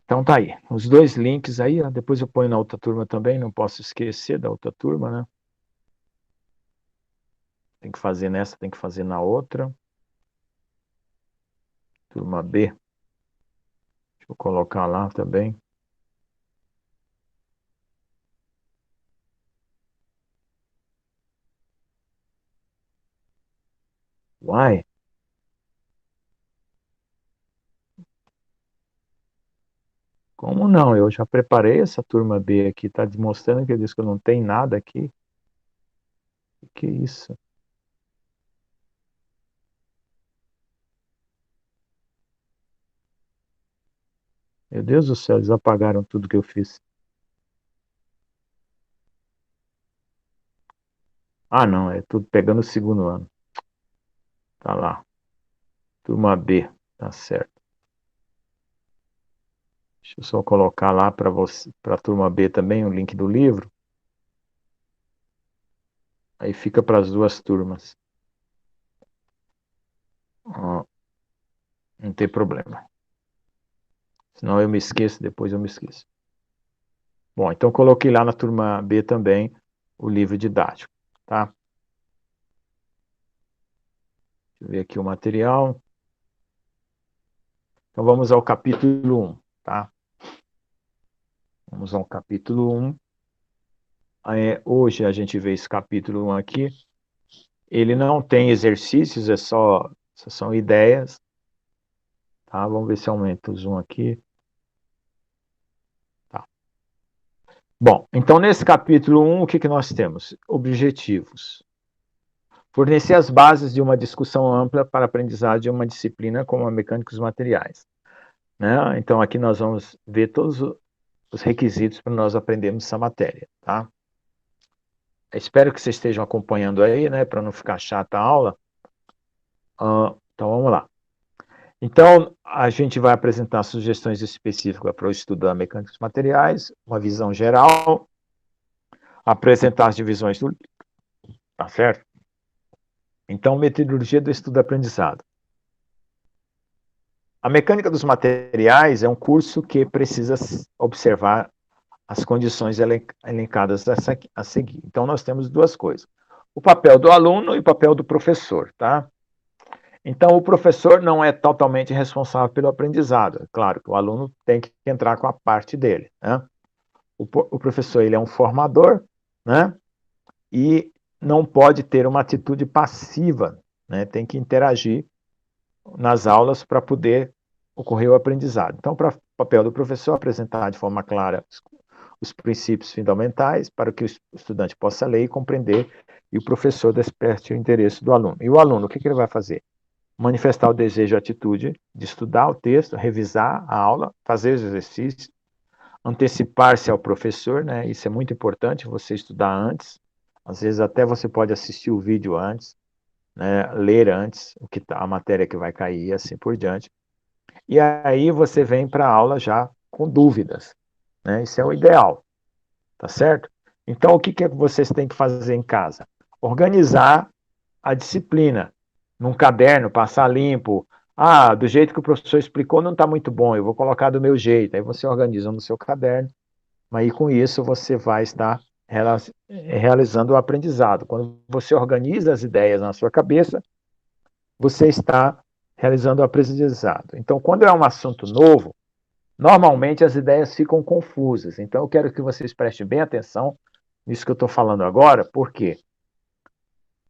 Então tá aí, os dois links aí, ó, depois eu ponho na outra turma também, não posso esquecer da outra turma, né? Tem que fazer nessa, tem que fazer na outra. Turma B. Deixa eu colocar lá também. Uai. Como não? Eu já preparei essa turma B aqui, tá demonstrando que diz que eu não tenho nada aqui. Que é isso? Meu Deus do céu, eles apagaram tudo que eu fiz. Ah, não, é tudo pegando o segundo ano. Tá lá. Turma B, tá certo. Deixa eu só colocar lá para você, para a turma B também o link do livro. Aí fica para as duas turmas. Ó, não tem problema. Senão eu me esqueço, depois eu me esqueço. Bom, então coloquei lá na turma B também o livro didático, tá? Deixa eu ver aqui o material. Então vamos ao capítulo 1, tá? Vamos ao capítulo 1. Hoje a gente vê esse capítulo 1 aqui. Ele não tem exercícios, só são ideias. Tá? Vamos ver se aumenta o zoom aqui. Tá. Bom, então nesse capítulo 1, o que nós temos? Objetivos. Fornecer as bases de uma discussão ampla para a aprendizagem de uma disciplina como a mecânica dos materiais. Né? Então aqui nós vamos ver todos os requisitos para nós aprendermos essa matéria. Tá? Espero que vocês estejam acompanhando aí, né, para não ficar chata a aula. Então vamos lá. Então, a gente vai apresentar sugestões específicas para o estudo da mecânica dos materiais, uma visão geral, apresentar as divisões do livro, tá certo? Então, metodologia do estudo aprendizado. A mecânica dos materiais é um curso que precisa observar as condições elencadas a seguir. Então, nós temos duas coisas. O papel do aluno e o papel do professor, tá? Então, o professor não é totalmente responsável pelo aprendizado. É claro que o aluno tem que entrar com a parte dele, né? O professor, ele é um formador, né? E não pode ter uma atitude passiva, né? Tem que interagir nas aulas para poder ocorrer o aprendizado. Então, para o papel do professor, apresentar de forma clara os princípios fundamentais para que o estudante possa ler e compreender, e o professor desperte o interesse do aluno. E o aluno, o que ele vai fazer? Manifestar o desejo e a atitude de estudar o texto, revisar a aula, fazer os exercícios, antecipar-se ao professor, né? Isso é muito importante, você estudar antes. Às vezes até você pode assistir o vídeo antes, né? Ler antes a matéria que vai cair e assim por diante. E aí você vem para a aula já com dúvidas, né? Isso é o ideal, tá certo? Então o que vocês têm que fazer em casa? Organizar a disciplina num caderno, passar limpo. Ah, do jeito que o professor explicou não está muito bom, eu vou colocar do meu jeito. Aí você organiza no seu caderno, aí com isso você vai estar realizando o aprendizado. Quando você organiza as ideias na sua cabeça, você está realizando o aprendizado. Então, quando é um assunto novo, normalmente as ideias ficam confusas. Então, eu quero que vocês prestem bem atenção nisso que eu estou falando agora, por quê?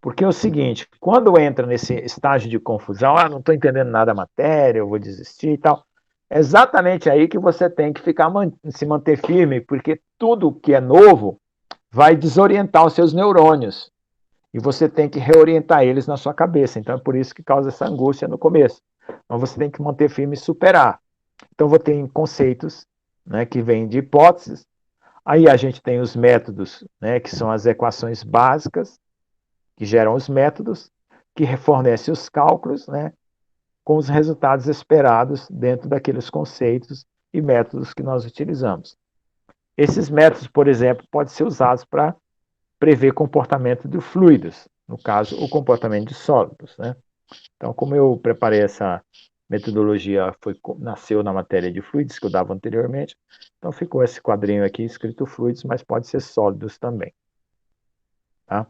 Porque é o seguinte, quando entra nesse estágio de confusão, não estou entendendo nada da matéria, eu vou desistir e tal, é exatamente aí que você tem que se manter firme, porque tudo que é novo vai desorientar os seus neurônios. E você tem que reorientar eles na sua cabeça. Então é por isso que causa essa angústia no começo. Mas você tem que manter firme e superar. Então, vou ter conceitos, né, que vêm de hipóteses. Aí a gente tem os métodos, né, que são as equações básicas, que geram os métodos, que fornecem os cálculos, né, com os resultados esperados dentro daqueles conceitos e métodos que nós utilizamos. Esses métodos, por exemplo, podem ser usados para prever comportamento de fluidos, no caso, o comportamento de sólidos, né? Então, como eu preparei essa metodologia, nasceu na matéria de fluidos que eu dava anteriormente, então ficou esse quadrinho aqui escrito fluidos, mas pode ser sólidos também. Tá?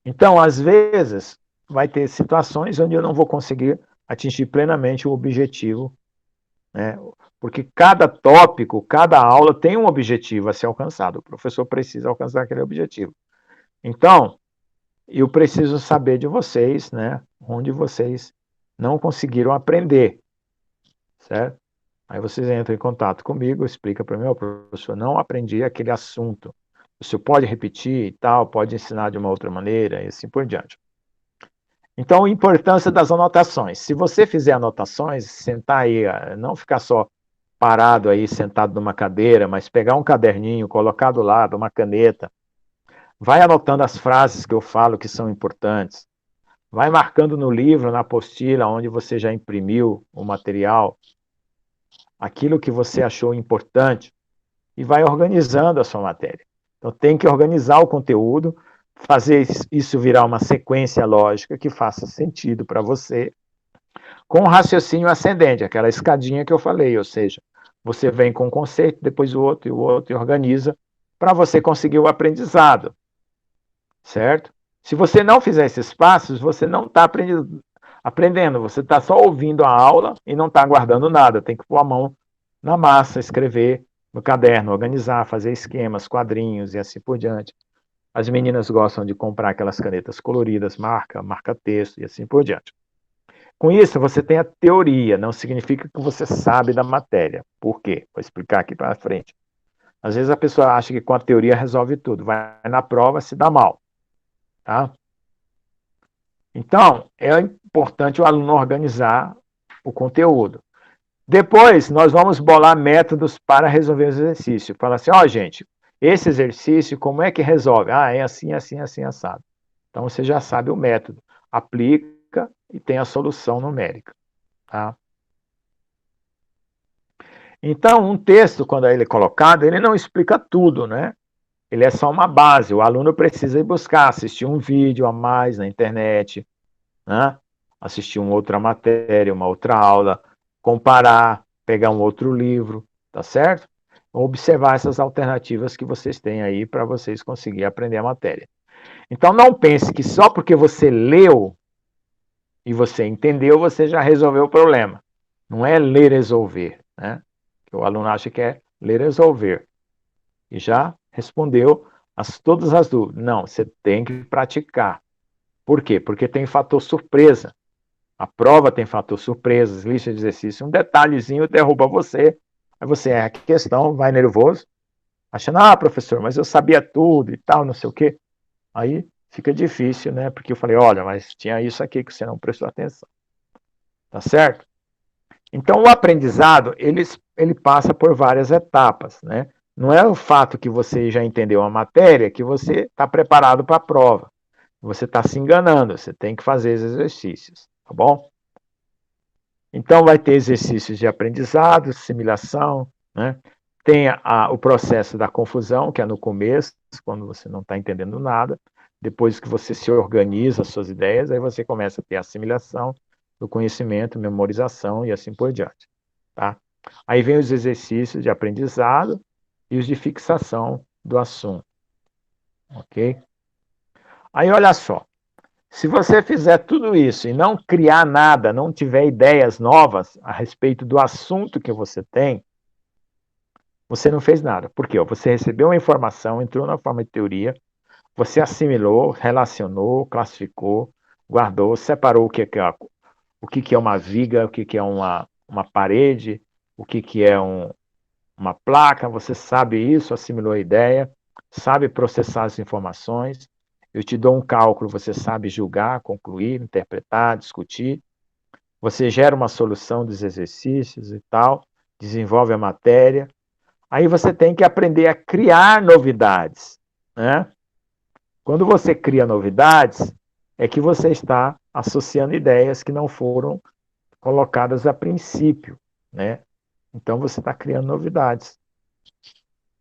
Então, às vezes, vai ter situações onde eu não vou conseguir atingir plenamente o objetivo, né? Porque cada tópico, cada aula tem um objetivo a ser alcançado. O professor precisa alcançar aquele objetivo. Então, eu preciso saber de vocês, né, onde vocês não conseguiram aprender, certo? Aí vocês entram em contato comigo, explica para mim, professor, não aprendi aquele assunto. O senhor pode repetir e tal, pode ensinar de uma outra maneira e assim por diante. Então, a importância das anotações. Se você fizer anotações, sentar aí, não ficar só parado aí, sentado numa cadeira, mas pegar um caderninho, colocar do lado, uma caneta, vai anotando as frases que eu falo que são importantes. Vai marcando no livro, na apostila, onde você já imprimiu o material, aquilo que você achou importante, e vai organizando a sua matéria. Então, tem que organizar o conteúdo, fazer isso virar uma sequência lógica que faça sentido para você, com o raciocínio ascendente, aquela escadinha que eu falei, ou seja, você vem com um conceito, depois o outro, e organiza, para você conseguir o aprendizado, certo? Se você não fizer esses passos, você não está aprendendo, você está só ouvindo a aula e não está guardando nada, tem que pôr a mão na massa, escrever no caderno, organizar, fazer esquemas, quadrinhos e assim por diante. As meninas gostam de comprar aquelas canetas coloridas, marca texto e assim por diante. Com isso, você tem a teoria, não significa que você sabe da matéria. Por quê? Vou explicar aqui para frente. Às vezes a pessoa acha que com a teoria resolve tudo, vai na prova, se dá mal. Tá? Então, é importante o aluno organizar o conteúdo. Depois, nós vamos bolar métodos para resolver os exercícios. Fala assim, gente, esse exercício, como é que resolve? É assim, assim, assim, assado. Então, você já sabe o método. Aplica e tem a solução numérica. Tá? Então, um texto, quando ele é colocado, ele não explica tudo, né? Ele é só uma base. O aluno precisa ir buscar, assistir um vídeo a mais na internet, né? Assistir uma outra matéria, uma outra aula, comparar, pegar um outro livro, tá certo? Observar essas alternativas que vocês têm aí para vocês conseguirem aprender a matéria. Então, não pense que só porque você leu e você entendeu, você já resolveu o problema. Não é ler e resolver, né? O aluno acha que é ler e resolver. E já respondeu todas as dúvidas. Não, você tem que praticar. Por quê? Porque tem fator surpresa. A prova tem fator surpresa, lista de exercício, um detalhezinho derruba você, aí você erra a questão, vai nervoso, achando, professor, mas eu sabia tudo e tal, não sei o quê. Aí fica difícil, né? Porque eu falei, olha, mas tinha isso aqui que você não prestou atenção. Tá certo? Então, o aprendizado, ele passa por várias etapas, né? Não é o fato que você já entendeu a matéria que você está preparado para a prova. Você está se enganando, você tem que fazer os exercícios, tá bom? Então, vai ter exercícios de aprendizado, simulação, né? Tem o processo da confusão, que é no começo, quando você não está entendendo nada. Depois que você se organiza as suas ideias, aí você começa a ter a assimilação do conhecimento, memorização e assim por diante. Tá? Aí vem os exercícios de aprendizado e os de fixação do assunto. Ok? Aí, olha só. Se você fizer tudo isso e não criar nada, não tiver ideias novas a respeito do assunto que você tem, você não fez nada. Por quê? Você recebeu uma informação, entrou na forma de teoria, você assimilou, relacionou, classificou, guardou, separou o que é uma viga, o que é uma parede, o que é uma placa, você sabe isso, assimilou a ideia, sabe processar as informações. Eu te dou um cálculo, você sabe julgar, concluir, interpretar, discutir. você gera uma solução dos exercícios e tal, desenvolve a matéria. Aí você tem que aprender a criar novidades, né? Quando você cria novidades, é que você está associando ideias que não foram colocadas a princípio, né? Então você está criando novidades,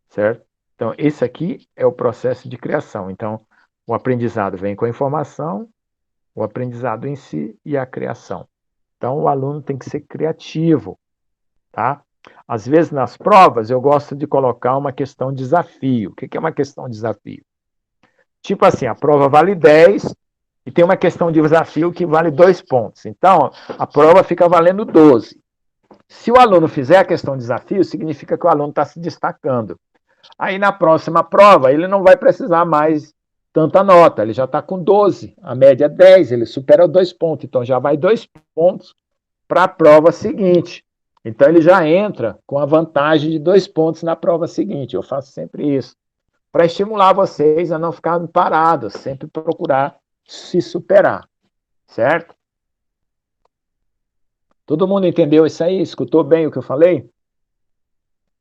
certo? Então esse aqui é o processo de criação. Então o aprendizado vem com a informação, o aprendizado em si e a criação. Então o aluno tem que ser criativo, tá? Às vezes nas provas eu gosto de colocar uma questão desafio. O que é uma questão desafio? Tipo assim, a prova vale 10 e tem uma questão de desafio que vale 2 pontos. Então, a prova fica valendo 12. Se o aluno fizer a questão de desafio, significa que o aluno está se destacando. Aí na próxima prova, ele não vai precisar mais tanta nota, ele já está com 12, a média é 10, ele supera 2 pontos, então já vai 2 pontos para a prova seguinte. Então ele já entra com a vantagem de 2 pontos na prova seguinte. Eu faço sempre isso, para estimular vocês a não ficarem parados, sempre procurar se superar, certo? Todo mundo entendeu isso aí? Escutou bem o que eu falei?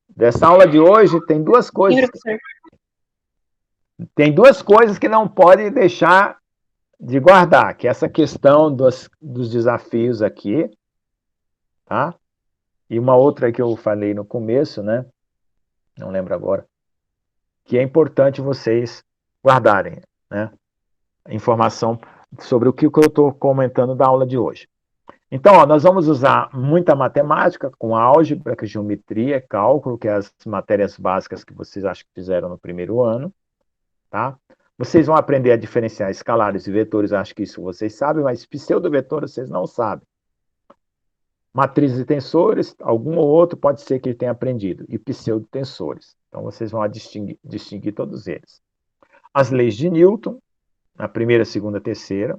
Dessa aula de hoje tem duas coisas. Tem duas coisas que não pode deixar de guardar, que é essa questão dos desafios aqui, tá? E uma outra que eu falei no começo, né? Não lembro agora, que é importante vocês guardarem, né? Informação sobre o que eu estou comentando da aula de hoje. Então, ó, nós vamos usar muita matemática, com álgebra, geometria, cálculo, que é as matérias básicas que vocês acho que fizeram no primeiro ano, tá? Vocês vão aprender a diferenciar escalares e vetores, acho que isso vocês sabem, mas pseudo-vetores vocês não sabem. Matrizes e tensores, algum ou outro pode ser que ele tenha aprendido, e pseudo-tensores. Então, vocês vão distinguir todos eles. As leis de Newton, a primeira, segunda, terceira,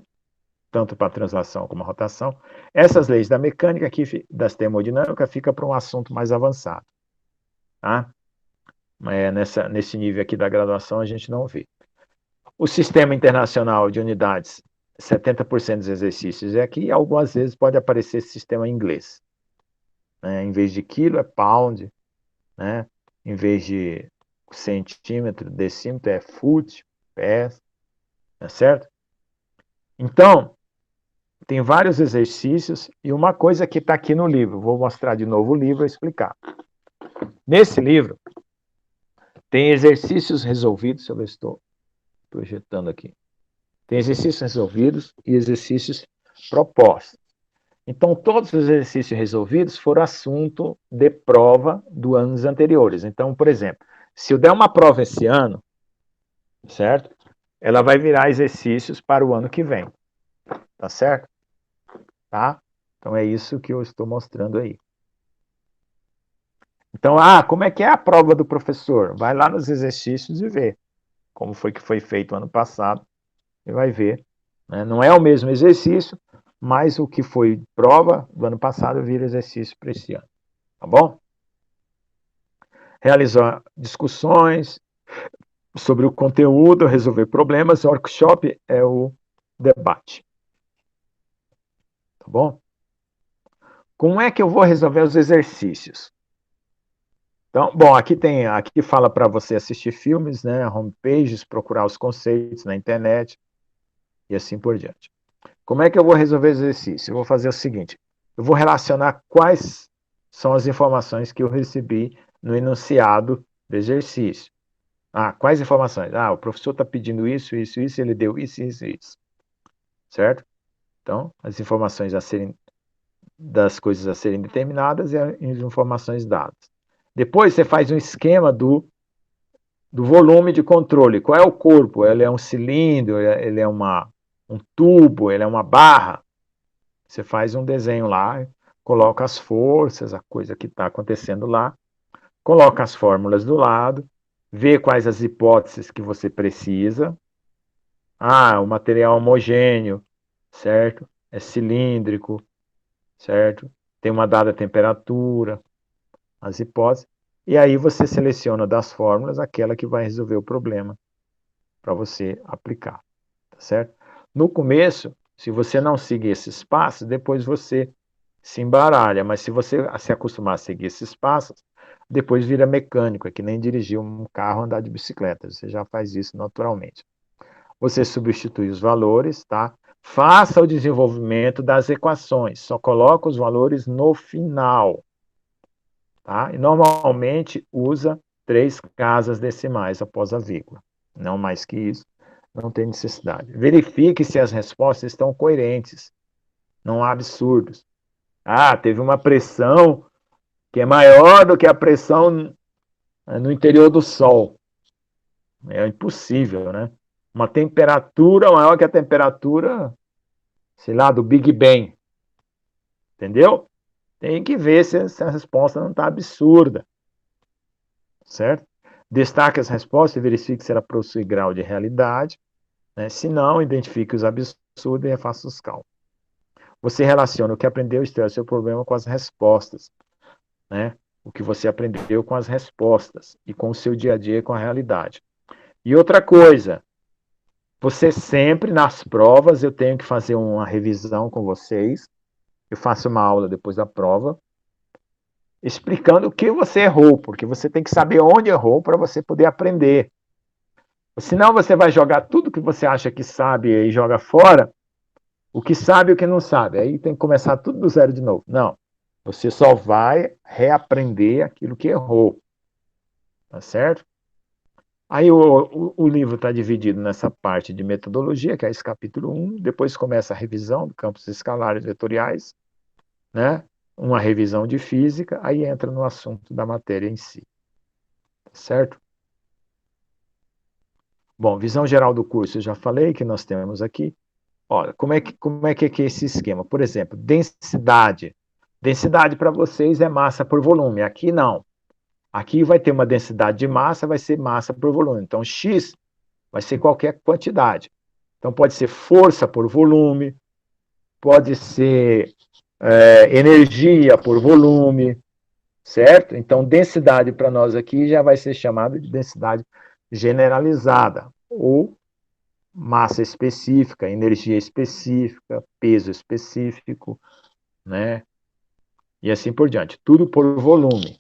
tanto para a translação como a rotação. Essas leis da mecânica, aqui, das termodinâmicas, fica para um assunto mais avançado. Tá? Nesse nível aqui da graduação, a gente não vê. O Sistema Internacional de Unidades, 70% dos exercícios é aqui, e algumas vezes pode aparecer esse sistema em inglês. Né? Em vez de quilo, é pound, né? Em vez de centímetro, decímetro, é foot, pés, tá certo? Então, tem vários exercícios, e uma coisa que está aqui no livro, vou mostrar de novo o livro e explicar. Nesse livro, tem exercícios resolvidos, deixa eu ver se estou projetando aqui. Tem exercícios resolvidos e exercícios propostos. Então, todos os exercícios resolvidos foram assunto de prova dos anos anteriores. Então, por exemplo, se eu der uma prova esse ano, certo? Ela vai virar exercícios para o ano que vem. Tá certo? Tá? Então, é isso que eu estou mostrando aí. Então, como é que é a prova do professor? Vai lá nos exercícios e vê como foi que foi feito ano passado. E vai ver. Né? Não é o mesmo exercício, mas o que foi prova do ano passado vira exercício para esse ano. Tá bom? Realizar discussões sobre o conteúdo, resolver problemas. O workshop é o debate. Tá bom? Como é que eu vou resolver os exercícios? Então, bom, aqui fala para você assistir filmes, né, homepages, procurar os conceitos na internet e assim por diante. Como é que eu vou resolver o exercício? Eu vou fazer o seguinte, eu vou relacionar quais são as informações que eu recebi no enunciado do exercício. Quais informações? O professor está pedindo isso, isso, isso, ele deu isso, isso, isso. Certo? Então, as informações das coisas a serem determinadas e as informações dadas. Depois você faz um esquema do volume de controle. Qual é o corpo? Ele é um cilindro, ele é um tubo, ele é uma barra. Você faz um desenho lá, coloca as forças, a coisa que está acontecendo lá, coloca as fórmulas do lado, vê quais as hipóteses que você precisa. O material é homogêneo, certo? É cilíndrico, certo? Tem uma dada temperatura, as hipóteses. E aí você seleciona das fórmulas aquela que vai resolver o problema para você aplicar, tá certo? No começo, se você não seguir esses passos, depois você se embaralha, mas se você se acostumar a seguir esses passos, depois vira mecânico, é que nem dirigir um carro, andar de bicicleta, você já faz isso naturalmente. Você substitui os valores, tá? Faça o desenvolvimento das equações, só coloca os valores no final, tá? E normalmente usa 3 casas decimais após a vírgula, não mais que isso, não tem necessidade. Verifique se as respostas estão coerentes, não há absurdos. Ah, teve uma pressão que é maior do que a pressão no interior do Sol. É impossível, né? Uma temperatura maior que a temperatura, sei lá, do Big Bang. Entendeu? Tem que ver se a resposta não está absurda. Certo? Destaque as respostas e verifique se ela possui grau de realidade. Né? Se não, identifique os absurdos e refaça os cálculos. Você relaciona o que aprendeu, extrai o seu problema com as respostas. Né? O que você aprendeu com as respostas e com o seu dia a dia com a realidade. E outra coisa, você sempre nas provas, eu tenho que fazer uma revisão com vocês, eu faço uma aula depois da prova, explicando o que você errou, porque você tem que saber onde errou para você poder aprender. Senão você vai jogar tudo que você acha que sabe e joga fora, o que sabe e o que não sabe. Aí tem que começar tudo do zero de novo. Não, você só vai reaprender aquilo que errou. Tá certo? Aí o livro está dividido nessa parte de metodologia, que é esse capítulo 1, depois começa a revisão de campos escalares vetoriais, né? Uma revisão de física, aí entra no assunto da matéria em si. Certo? Bom, visão geral do curso, eu já falei que nós temos aqui. Olha, como é que é esse esquema? Por exemplo, densidade. Densidade para vocês é massa por volume, aqui não. Aqui vai ter uma densidade de massa, vai ser massa por volume. Então, X vai ser qualquer quantidade. Então, pode ser força por volume, pode ser energia por volume, certo? Então, densidade para nós aqui já vai ser chamada de densidade generalizada, ou massa específica, energia específica, peso específico, né? E assim por diante. Tudo por volume,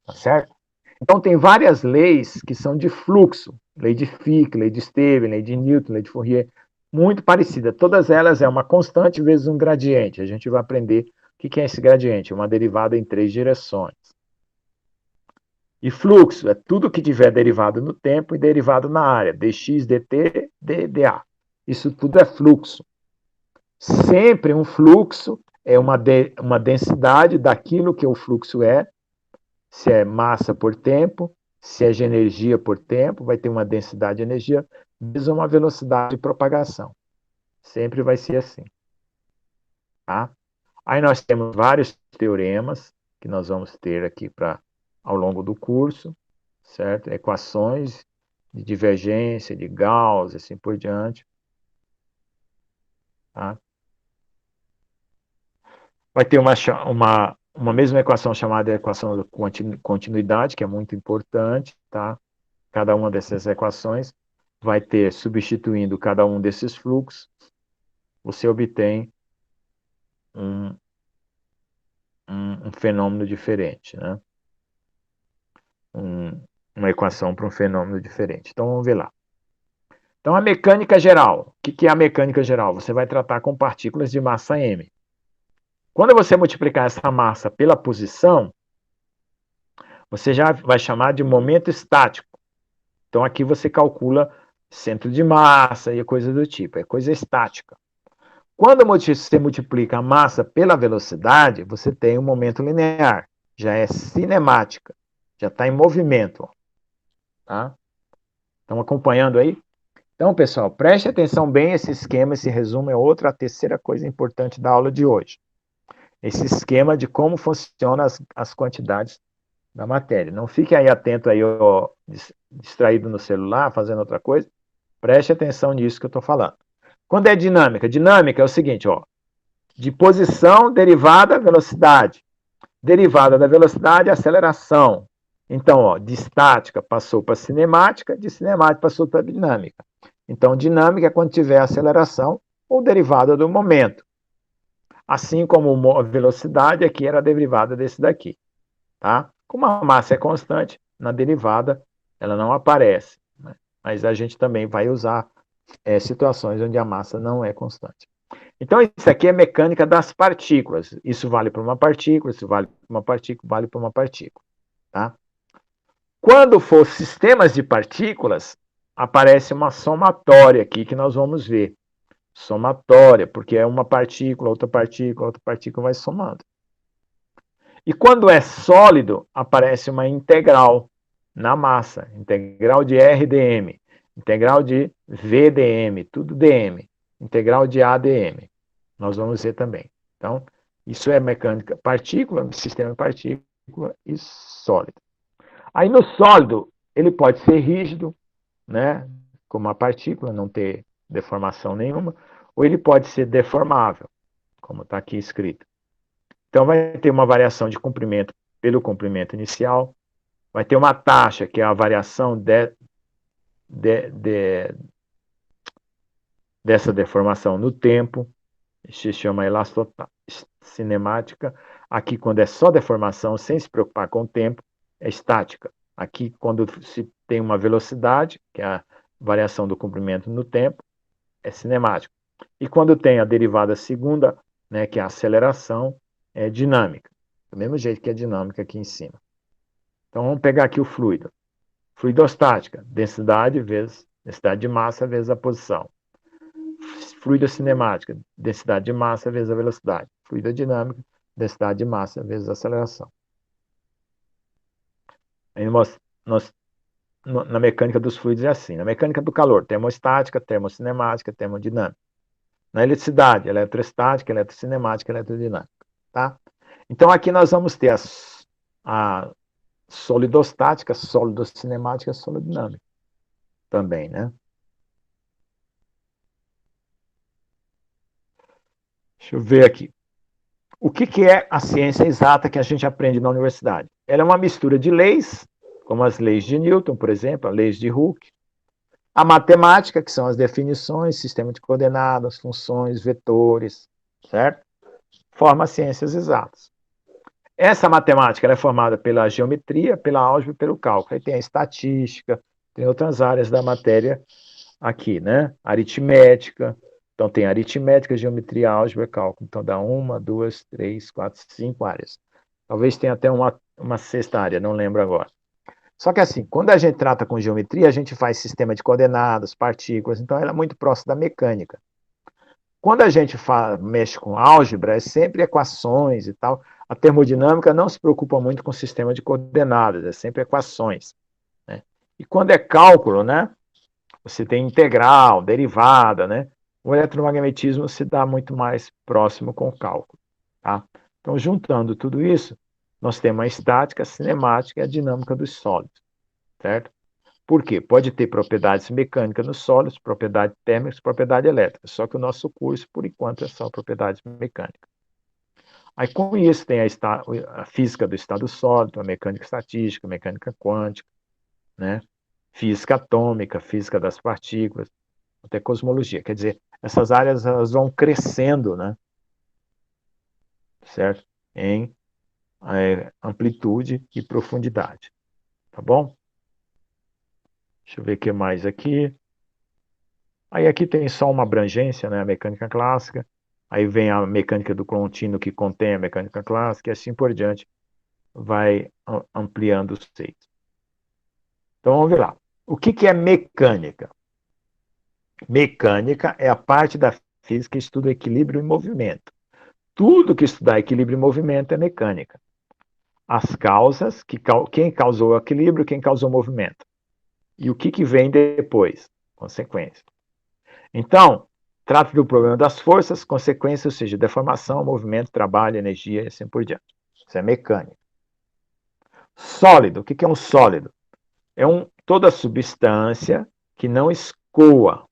tá certo? Então, tem várias leis que são de fluxo. Lei de Fick, lei de Stevens, lei de Newton, lei de Fourier, muito parecida. Todas elas é uma constante vezes um gradiente. A gente vai aprender o que é esse gradiente. Uma derivada em 3 direções. E fluxo é tudo que tiver derivado no tempo e derivado na área. dx, dt, dA. Isso tudo é fluxo. Sempre um fluxo é uma densidade daquilo que o fluxo é, se é massa por tempo, se é de energia por tempo, vai ter uma densidade de energia, vezes uma velocidade de propagação. Sempre vai ser assim. Tá? Aí nós temos vários teoremas que nós vamos ter aqui ao longo do curso, certo? Equações de divergência, de Gauss, assim por diante. Tá? Vai ter uma mesma equação chamada equação de continuidade, que é muito importante, tá? Cada uma dessas equações vai ter, substituindo cada um desses fluxos, você obtém um fenômeno diferente, né? Uma equação para um fenômeno diferente. Então, vamos ver lá. Então, a mecânica geral. O que é a mecânica geral? Você vai tratar com partículas de massa m. Quando você multiplicar essa massa pela posição, você já vai chamar de momento estático. Então, aqui você calcula centro de massa e coisa do tipo. É coisa estática. Quando você multiplica a massa pela velocidade, você tem um momento linear. Já é cinemática. Já está em movimento. Tá? Estão acompanhando aí? Então, pessoal, preste atenção bem esse esquema, esse resumo é a terceira coisa importante da aula de hoje. Esse esquema de como funcionam as quantidades da matéria. Não fique aí atento aí, ó, distraído no celular, fazendo outra coisa. Preste atenção nisso que eu estou falando. Quando é dinâmica? Dinâmica é o seguinte, ó, de posição, derivada, velocidade. Derivada da velocidade, aceleração. Então, ó, de estática passou para cinemática, de cinemática passou para dinâmica. Então, dinâmica é quando tiver aceleração ou derivada do momento. Assim como a velocidade aqui era derivada desse daqui. Tá? Como a massa é constante, na derivada ela não aparece. Né? Mas a gente também vai usar situações onde a massa não é constante. Então, isso aqui é mecânica das partículas. Isso vale para uma partícula, isso vale para uma partícula, vale para uma partícula. Tá? Quando for sistemas de partículas, aparece uma somatória aqui que nós vamos ver. Somatória, porque é uma partícula, outra partícula vai somando. E quando é sólido, aparece uma integral na massa, integral de RdM, integral de VdM, tudo dm, integral de AdM. Nós vamos ver também. Então, isso é mecânica partícula, sistema de partícula e sólido. Aí no sólido, ele pode ser rígido, né, como uma partícula, não ter deformação nenhuma, ou ele pode ser deformável, como está aqui escrito. Então, vai ter uma variação de comprimento pelo comprimento inicial, vai ter uma taxa, que é a variação dessa deformação no tempo, se chama elastocinemática. Aqui, quando é só deformação, sem se preocupar com o tempo, é estática. Aqui, quando se tem uma velocidade, que é a variação do comprimento no tempo, é cinemática. E quando tem a derivada segunda, né, que é a aceleração, é dinâmica. Do mesmo jeito que é dinâmica aqui em cima. Então, vamos pegar aqui o fluido. Fluidostática, densidade vezes densidade de massa vezes a posição. Fluidocinemática, densidade de massa vezes a velocidade. Fluidodinâmica, densidade de massa vezes a aceleração. Aí na mecânica dos fluidos é assim. Na mecânica do calor, termostática, termocinemática, termodinâmica. Na eletricidade, eletrostática, eletrocinemática, eletrodinâmica. Tá? Então, aqui nós vamos ter a solidostática, solidocinemática, solidinâmica também, né? Deixa eu ver aqui. O que é a ciência exata que a gente aprende na universidade? Ela é uma mistura de leis, como as leis de Newton, por exemplo, as leis de Hooke, a matemática, que são as definições, sistema de coordenadas, funções, vetores, certo? Forma as ciências exatas. Essa matemática ela é formada pela geometria, pela álgebra e pelo cálculo. Aí tem a estatística, tem outras áreas da matéria aqui, né? Aritmética. Então tem aritmética, geometria, álgebra, cálculo. Então dá 1, 2, 3, 4, 5 áreas. Talvez tenha até uma sexta área, não lembro agora. Só que assim, quando a gente trata com geometria, a gente faz sistema de coordenadas, partículas, então ela é muito próxima da mecânica. Quando a gente mexe com álgebra, é sempre equações e tal. A termodinâmica não se preocupa muito com o sistema de coordenadas, é sempre equações. Né? E quando é cálculo, né, você tem integral, derivada, né? O eletromagnetismo se dá muito mais próximo com o cálculo. Tá? Então, juntando tudo isso, nós temos a estática, a cinemática e a dinâmica dos sólidos. Certo? Por quê? Pode ter propriedades mecânicas nos sólidos, propriedades térmicas, propriedade elétrica. Só que o nosso curso, por enquanto, é só propriedades mecânicas. Aí, com isso, tem a física do estado sólido, a mecânica estatística, a mecânica quântica, né? Física atômica, física das partículas, até cosmologia. Quer dizer, essas áreas elas vão crescendo, né? Certo? Em amplitude e profundidade. Tá bom? Deixa eu ver o que mais aqui. Aí aqui tem só uma abrangência, né? A mecânica clássica. Aí vem a mecânica do contínuo que contém a mecânica clássica e assim por diante. Vai ampliando os conceitos. Então vamos ver lá. O que é mecânica? Mecânica é a parte da física que estuda equilíbrio e movimento. Tudo que estudar equilíbrio e movimento é mecânica. As causas, quem causou o equilíbrio, quem causou o movimento. E o que vem depois? Consequência. Então, trata do problema das forças, consequências, ou seja, deformação, movimento, trabalho, energia e assim por diante. Isso é mecânica. Sólido. O que é um sólido? É toda substância que não escoa,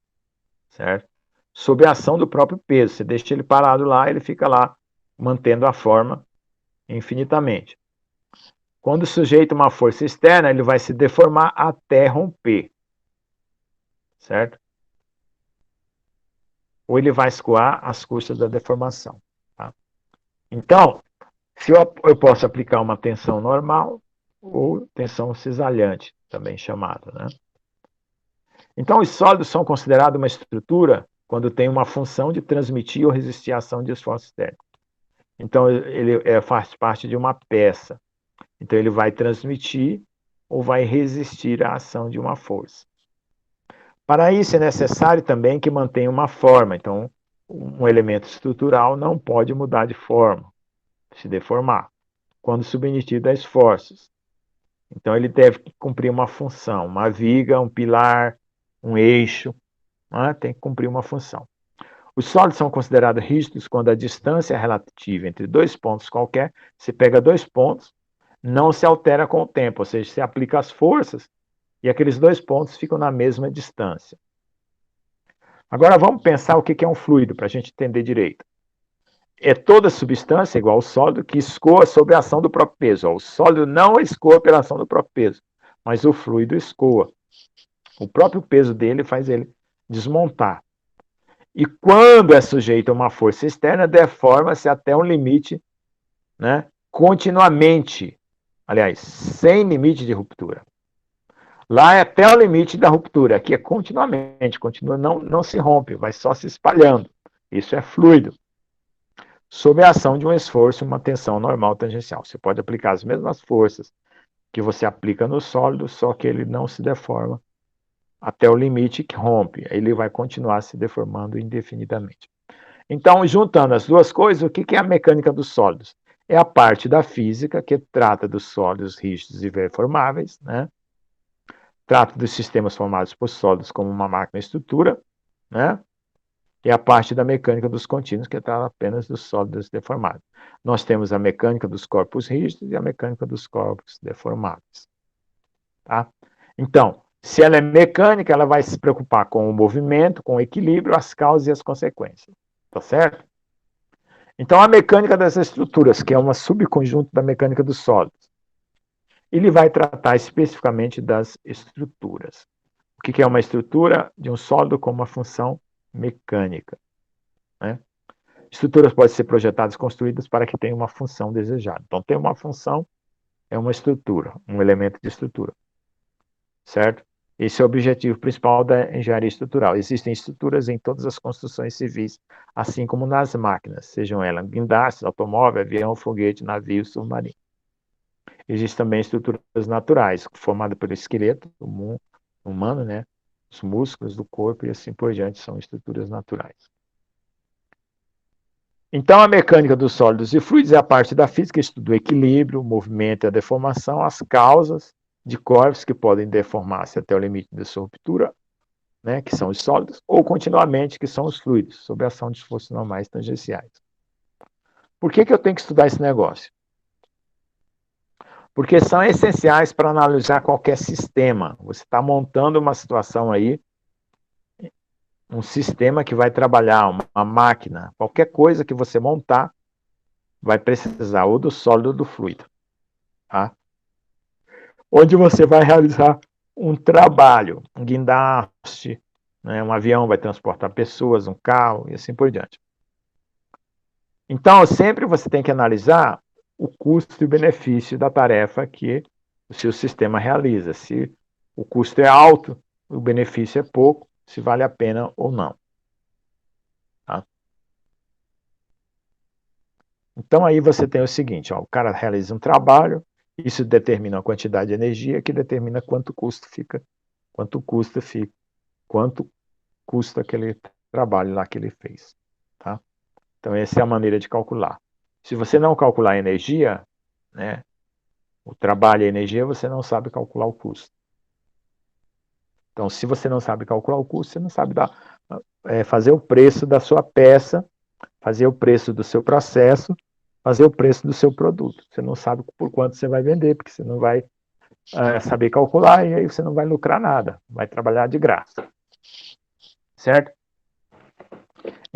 certo? Sob a ação do próprio peso. Você deixa ele parado lá, ele fica lá, mantendo a forma infinitamente. Quando sujeita uma força externa, ele vai se deformar até romper, certo? Ou ele vai escoar às custas da deformação. Tá? Então, se eu posso aplicar uma tensão normal ou tensão cisalhante, também chamada, né? Então, os sólidos são considerados uma estrutura quando tem uma função de transmitir ou resistir à ação de esforço externo. Então, ele faz parte de uma peça. Então, ele vai transmitir ou vai resistir à ação de uma força. Para isso, é necessário também que mantenha uma forma. Então, um elemento estrutural não pode mudar de forma, se deformar, quando submetido a esforços. Então, ele deve cumprir uma função, uma viga, um pilar, um eixo, né? Tem que cumprir uma função. Os sólidos são considerados rígidos quando a distância relativa entre dois pontos qualquer, se pega dois pontos, não se altera com o tempo, ou seja, se aplica as forças e aqueles dois pontos ficam na mesma distância. Agora vamos pensar o que é um fluido, para a gente entender direito. É toda substância, igual ao sólido, que escoa sob a ação do próprio peso. O sólido não escoa pela ação do próprio peso, mas o fluido escoa. O próprio peso dele faz ele desmontar. E quando é sujeito a uma força externa, deforma-se até um limite, né, continuamente. Aliás, sem limite de ruptura. Lá é até o limite da ruptura. Aqui é continuamente, continua, não se rompe, vai só se espalhando. Isso é fluido. Sob a ação de um esforço, uma tensão normal tangencial. Você pode aplicar as mesmas forças que você aplica no sólido, só que ele não se deforma até o limite que rompe. Ele vai continuar se deformando indefinidamente. Então, juntando as duas coisas, o que é a mecânica dos sólidos? É a parte da física que trata dos sólidos rígidos e deformáveis, né? Trata dos sistemas formados por sólidos como uma máquina estrutura, né? E a parte da mecânica dos contínuos, que trata apenas dos sólidos deformados. Nós temos a mecânica dos corpos rígidos e a mecânica dos corpos deformáveis. Tá? Então, se ela é mecânica, ela vai se preocupar com o movimento, com o equilíbrio, as causas e as consequências. Tá certo? Então, a mecânica das estruturas, que é uma subconjunto da mecânica dos sólidos, ele vai tratar especificamente das estruturas. O que é uma estrutura de um sólido com uma função mecânica? Né? Estruturas podem ser projetadas e construídas para que tenham uma função desejada. Então, tem uma função, é uma estrutura, um elemento de estrutura. Certo? Esse é o objetivo principal da engenharia estrutural. Existem estruturas em todas as construções civis, assim como nas máquinas, sejam elas guindastes, automóvel, avião, foguete, navio, submarino. Existem também estruturas naturais, formadas pelo esqueleto humano, né? Os músculos do corpo e assim por diante são estruturas naturais. Então, a mecânica dos sólidos e fluidos é a parte da física que estuda o equilíbrio, o movimento e a deformação, as causas de corpos que podem deformar-se até o limite de sua ruptura, né, que são os sólidos, ou continuamente, que são os fluidos, sob a ação de forças normais tangenciais. Por que eu tenho que estudar esse negócio? Porque são essenciais para analisar qualquer sistema. Você está montando uma situação aí, um sistema que vai trabalhar, uma máquina, qualquer coisa que você montar, vai precisar ou do sólido ou do fluido. Tá? Onde você vai realizar um trabalho, um guindaste, né, um avião vai transportar pessoas, um carro e assim por diante. Então, sempre você tem que analisar o custo e o benefício da tarefa que o seu sistema realiza. Se o custo é alto, o benefício é pouco, se vale a pena ou não. Tá? Então, aí você tem o seguinte, ó, o cara realiza um trabalho, isso determina a quantidade de energia, que determina quanto custa aquele trabalho lá que ele fez. Tá? Então, essa é a maneira de calcular. Se você não calcular a energia, né, o trabalho e a energia, você não sabe calcular o custo. Então, se você não sabe calcular o custo, você não sabe fazer o preço da sua peça, fazer o preço do seu processo, fazer o preço do seu produto. Você não sabe por quanto você vai vender, porque você não vai saber calcular e aí você não vai lucrar nada, vai trabalhar de graça. Certo?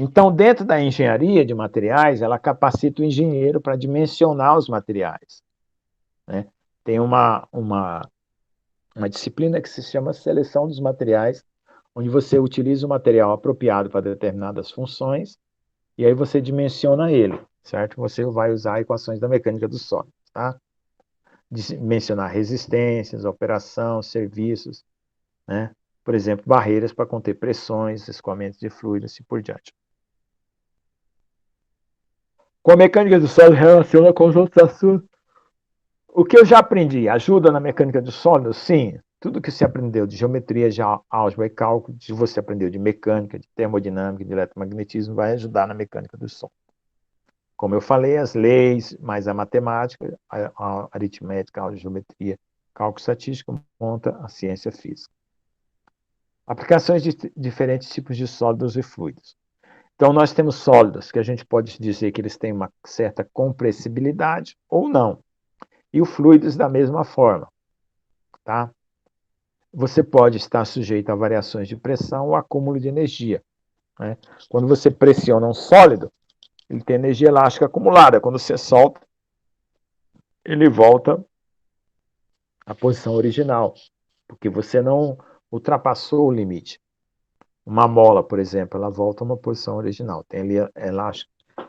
Então, dentro da engenharia de materiais, ela capacita o engenheiro para dimensionar os materiais. Né? Tem uma disciplina que se chama seleção dos materiais, onde você utiliza o material apropriado para determinadas funções e aí você dimensiona ele. certo? Você vai usar equações da mecânica dos sólidos, tá? Mencionar resistências, operação, serviços, né? Por exemplo, barreiras para conter pressões, escoamentos de fluidos e assim por diante. Com a mecânica do sólido relaciona com os outros assuntos. O que eu já aprendi ajuda na mecânica do sólido? Sim. Tudo que você aprendeu de geometria, de álgebra e cálculo, que você aprendeu de mecânica, de termodinâmica, de eletromagnetismo, vai ajudar na mecânica do som. Como eu falei, as leis, mais a matemática, a aritmética, a geometria, cálculo estatístico, monta a ciência física. Aplicações de diferentes tipos de sólidos e fluidos. Então, nós temos sólidos que a gente pode dizer que eles têm uma certa compressibilidade ou não. E os fluidos da mesma forma, tá? Você pode estar sujeito a variações de pressão ou acúmulo de energia, né? Quando você pressiona um sólido, ele tem energia elástica acumulada. Quando você solta, ele volta à posição original, porque você não ultrapassou o limite. Uma mola, por exemplo, ela volta a uma posição original, tem ali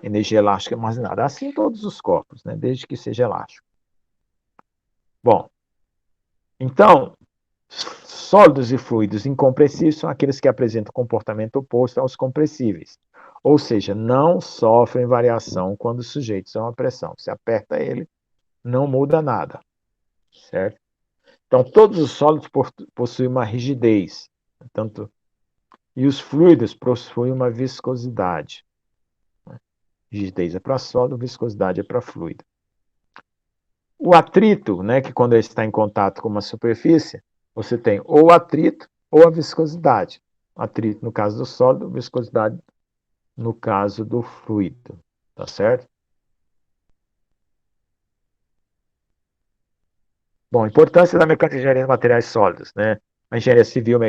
energia elástica armazenada. Assim todos os corpos, né? Desde que seja elástico. Bom, então, sólidos e fluidos incompressíveis são aqueles que apresentam comportamento oposto aos compressíveis, ou seja, não sofrem variação quando sujeitos a uma pressão. Se aperta ele, não muda nada, certo? Então, todos os sólidos possuem uma rigidez, e os fluidos possuem uma viscosidade. Rigidez é para sólido, viscosidade é para fluido. O atrito, né, que quando ele está em contato com uma superfície, você tem ou o atrito ou a viscosidade. Atrito no caso do sólido, viscosidade no caso do fluido. Tá certo? Bom, importância da mecânica e engenharia de materiais sólidos, né? A engenharia civil,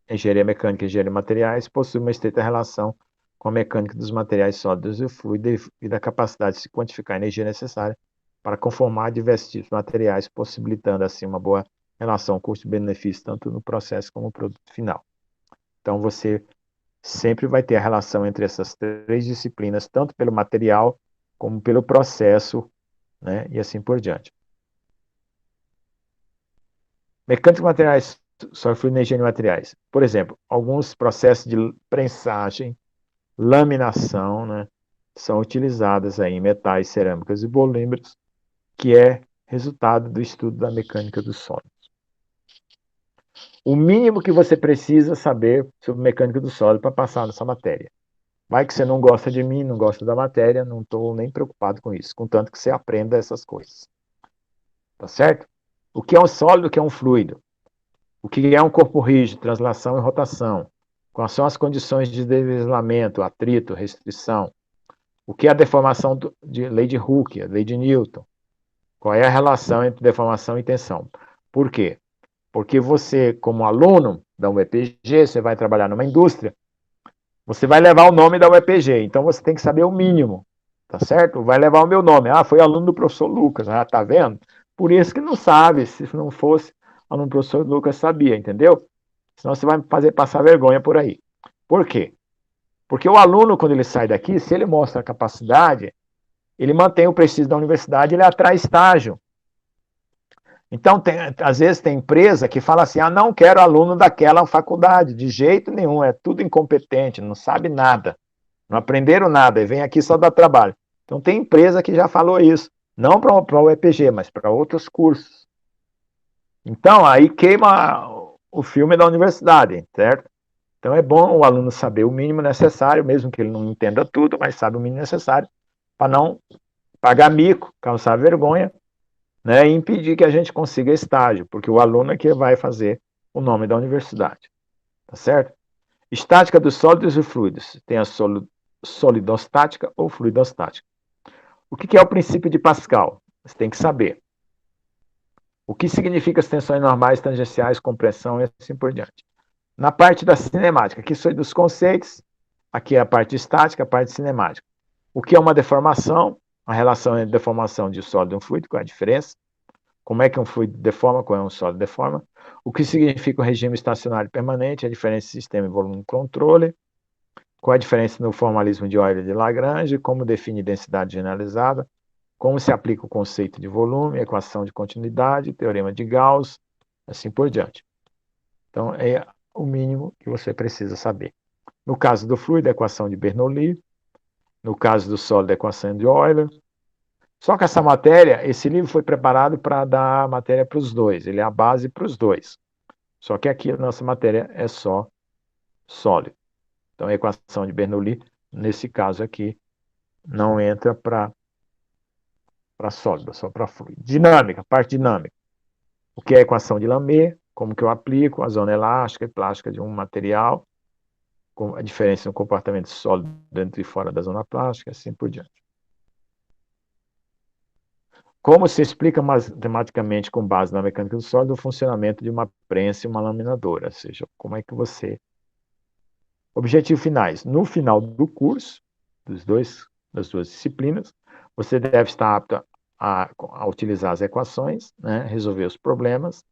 engenharia mecânica e engenharia de materiais possuem uma estreita relação com a mecânica dos materiais sólidos e fluidos e da capacidade de se quantificar a energia necessária para conformar diversos tipos de materiais, possibilitando assim uma boa relação custo-benefício tanto no processo como no produto final. Então você sempre vai ter a relação entre essas três disciplinas, tanto pelo material como pelo processo, né, e assim por diante. Mecânica de materiais, sólido, fluido e engenharia de materiais. Por exemplo, alguns processos de prensagem, laminação, né, são utilizadas aí em metais, cerâmicas e polímeros, que é resultado do estudo da mecânica dos sólidos. O mínimo que você precisa saber sobre mecânica do sólido para passar nessa matéria. Vai que você não gosta de mim, não gosta da matéria, não estou nem preocupado com isso, contanto que você aprenda essas coisas. Tá certo? O que é um sólido, o que é um fluido? O que é um corpo rígido, translação e rotação? Quais são as condições de deslizamento, atrito, restrição? O que é a deformação de lei de Hooke, a lei de Newton? Qual é a relação entre deformação e tensão? Por quê? Porque você, como aluno da UEPG, você vai trabalhar numa indústria, você vai levar o nome da UEPG, então você tem que saber o mínimo, tá certo? Vai levar o meu nome. Ah, foi aluno do professor Lucas, ah, tá vendo? Por isso que não sabe, se não fosse aluno do professor Lucas, sabia, entendeu? Senão você vai fazer passar vergonha por aí. Por quê? Porque o aluno, quando ele sai daqui, se ele mostra a capacidade, ele mantém o prestígio da universidade, ele atrai estágio. Então, às vezes tem empresa que fala assim, ah, não quero aluno daquela faculdade, de jeito nenhum, é tudo incompetente, não sabe nada, não aprenderam nada, e vem aqui só dar trabalho. Então, tem empresa que já falou isso, não para o EPG, mas para outros cursos. Então, aí queima o filme da universidade, certo? Então, é bom o aluno saber o mínimo necessário, mesmo que ele não entenda tudo, mas sabe o mínimo necessário, para não pagar mico, causar vergonha, né, e impedir que a gente consiga estágio, porque o aluno é que vai fazer o nome da universidade. Tá certo? Estática dos sólidos e fluidos. Tem a solidostática ou fluidostática. O que é o princípio de Pascal? Você tem que saber. O que significa as tensões normais, tangenciais, compressão e assim por diante. Na parte da cinemática, aqui são dos conceitos, aqui é a parte estática, a parte cinemática. O que é uma deformação? A relação entre deformação de sólido e um fluido, qual é a diferença? Como é que um fluido deforma, qual é um sólido deforma? O que significa o regime estacionário permanente, a diferença entre sistema e volume controle. qual a diferença no formalismo de Euler e de Lagrange, como define densidade generalizada, como se aplica o conceito de volume, equação de continuidade, teorema de Gauss, assim por diante. Então, é o mínimo que você precisa saber. No caso do fluido, a equação de Bernoulli. No caso do sólido, a equação de Euler. Só que essa matéria, esse livro foi preparado para dar matéria para os dois. Ele é a base para os dois. Só que aqui a nossa matéria é só sólido. Então, a equação de Bernoulli, nesse caso aqui, não entra para sólido, só para fluido. Dinâmica, parte dinâmica. O que é a equação de Lamé? Como que eu aplico a zona elástica e plástica de um material? Com a diferença no comportamento sólido dentro e fora da zona plástica, assim por diante. Como se explica matematicamente, com base na mecânica do sólido, o funcionamento de uma prensa e uma laminadora? Ou seja, como é que você... Objetivos finais. No final do curso, das duas disciplinas, você deve estar apto a utilizar as equações, né, resolver os problemas,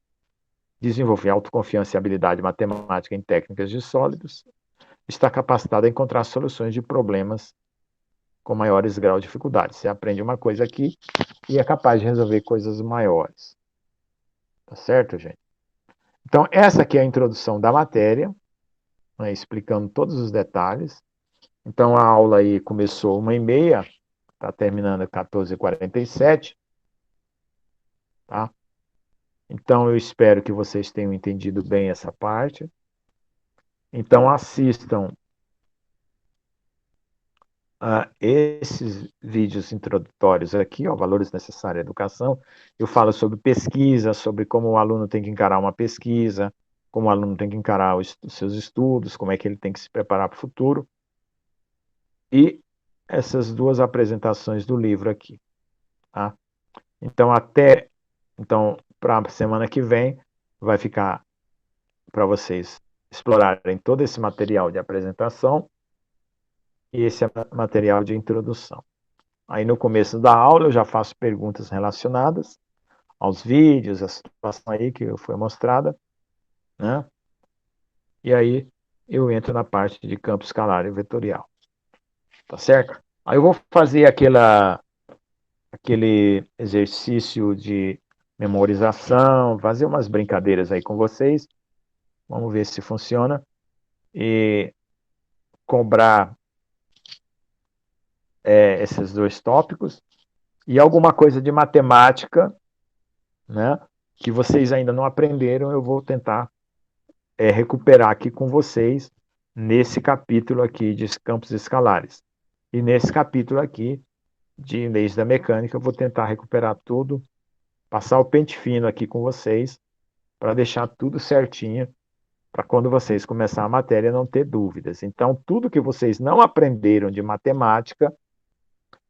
desenvolver autoconfiança e habilidade matemática em técnicas de sólidos, está capacitado a encontrar soluções de problemas com maiores graus de dificuldade. Você aprende uma coisa aqui e é capaz de resolver coisas maiores. Tá certo, gente? Então, essa aqui é a introdução da matéria, né, explicando todos os detalhes. Então, a aula aí começou 1h30, está terminando às 14h47. Tá? Então, eu espero que vocês tenham entendido bem essa parte. Então, assistam esses vídeos introdutórios aqui, ó, valores necessários à educação. Eu falo sobre pesquisa, sobre como o aluno tem que encarar uma pesquisa, como o aluno tem que encarar os seus estudos, como é que ele tem que se preparar para o futuro. E essas duas apresentações do livro aqui. Tá? Então, para a semana que vem, vai ficar para vocês explorarem todo esse material de apresentação e esse material de introdução. Aí no começo da aula eu já faço perguntas relacionadas aos vídeos, a situação aí que foi mostrada, né? E aí eu entro na parte de campo escalar e vetorial. Tá certo? Aí eu vou fazer aquele exercício de memorização, fazer umas brincadeiras aí com vocês. Vamos ver se funciona. E cobrar esses dois tópicos. E alguma coisa de matemática, né, que vocês ainda não aprenderam, eu vou tentar recuperar aqui com vocês nesse capítulo aqui de campos escalares. E nesse capítulo aqui de leis da mecânica, eu vou tentar recuperar tudo, passar o pente fino aqui com vocês, para deixar tudo certinho, para quando vocês começar a matéria não ter dúvidas. Então, tudo que vocês não aprenderam de matemática,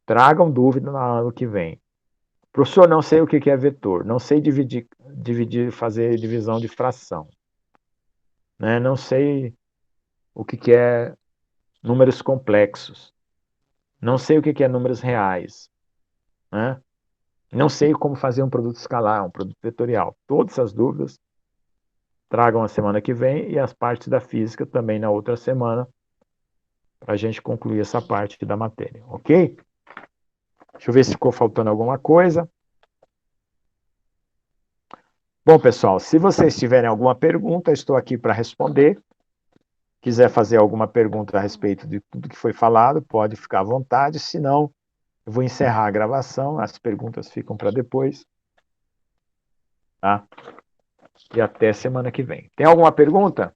tragam dúvida no ano que vem. Professor, não sei o que é vetor, não sei fazer divisão de fração, né? Não sei o que é números complexos, não sei o que é números reais, né? Não sei como fazer um produto escalar, um produto vetorial. Todas essas dúvidas tragam a semana que vem e as partes da física também na outra semana, para a gente concluir essa parte da matéria, ok? Deixa eu ver se ficou faltando alguma coisa. Bom, pessoal, se vocês tiverem alguma pergunta, estou aqui para responder. Quiser fazer alguma pergunta a respeito de tudo que foi falado, pode ficar à vontade. Se não, eu vou encerrar a gravação. As perguntas ficam para depois. Tá? E até semana que vem. Tem alguma pergunta?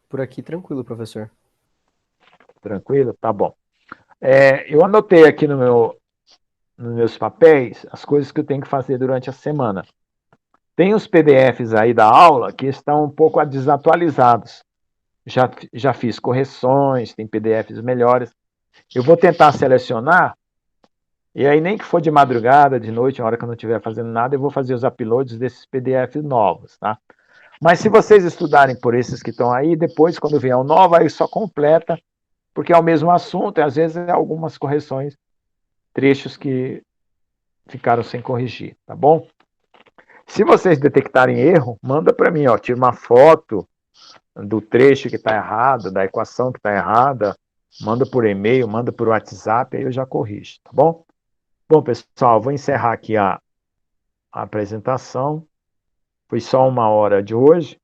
Por aqui, tranquilo, professor. Tranquilo? Tá bom. Eu anotei aqui nos meus papéis as coisas que eu tenho que fazer durante a semana. Tem os PDFs aí da aula que estão um pouco desatualizados. Já fiz correções, tem PDFs melhores. Eu vou tentar selecionar, e aí nem que for de madrugada, de noite, na hora que eu não estiver fazendo nada, eu vou fazer os uploads desses PDFs novos, tá? Mas se vocês estudarem por esses que estão aí, depois, quando vier o novo, aí só completa, porque é o mesmo assunto, e às vezes é algumas correções, trechos que ficaram sem corrigir, tá bom? Se vocês detectarem erro, manda para mim, ó, tira uma foto do trecho que está errado, da equação que está errada, manda por e-mail, manda por WhatsApp, aí eu já corrijo, tá bom? Bom, pessoal, vou encerrar aqui a apresentação. Foi só 1 hora de hoje,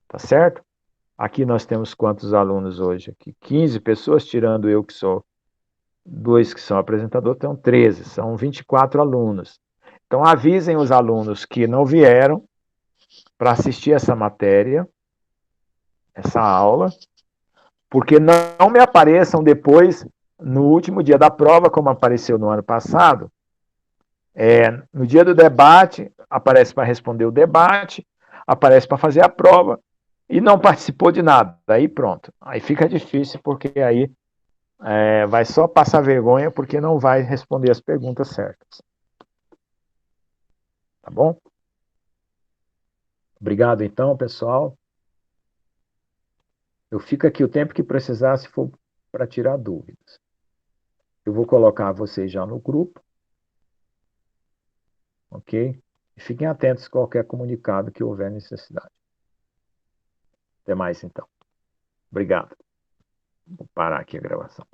tá certo? Aqui nós temos quantos alunos hoje? Aqui 15 pessoas, tirando eu que sou 2 que são apresentador, então 13, são 24 alunos. Então avisem os alunos que não vieram para assistir essa matéria, essa aula, porque não me apareçam depois, no último dia da prova, como apareceu no ano passado, no dia do debate, aparece para responder o debate, aparece para fazer a prova, e não participou de nada. Aí pronto. Aí fica difícil, porque aí vai só passar vergonha, porque não vai responder as perguntas certas. Tá bom? Obrigado, então, pessoal. Eu fico aqui o tempo que precisar, se for para tirar dúvidas. Eu vou colocar vocês já no grupo, ok? E fiquem atentos a qualquer comunicado que houver necessidade. Até mais, então. Obrigado. Vou parar aqui a gravação.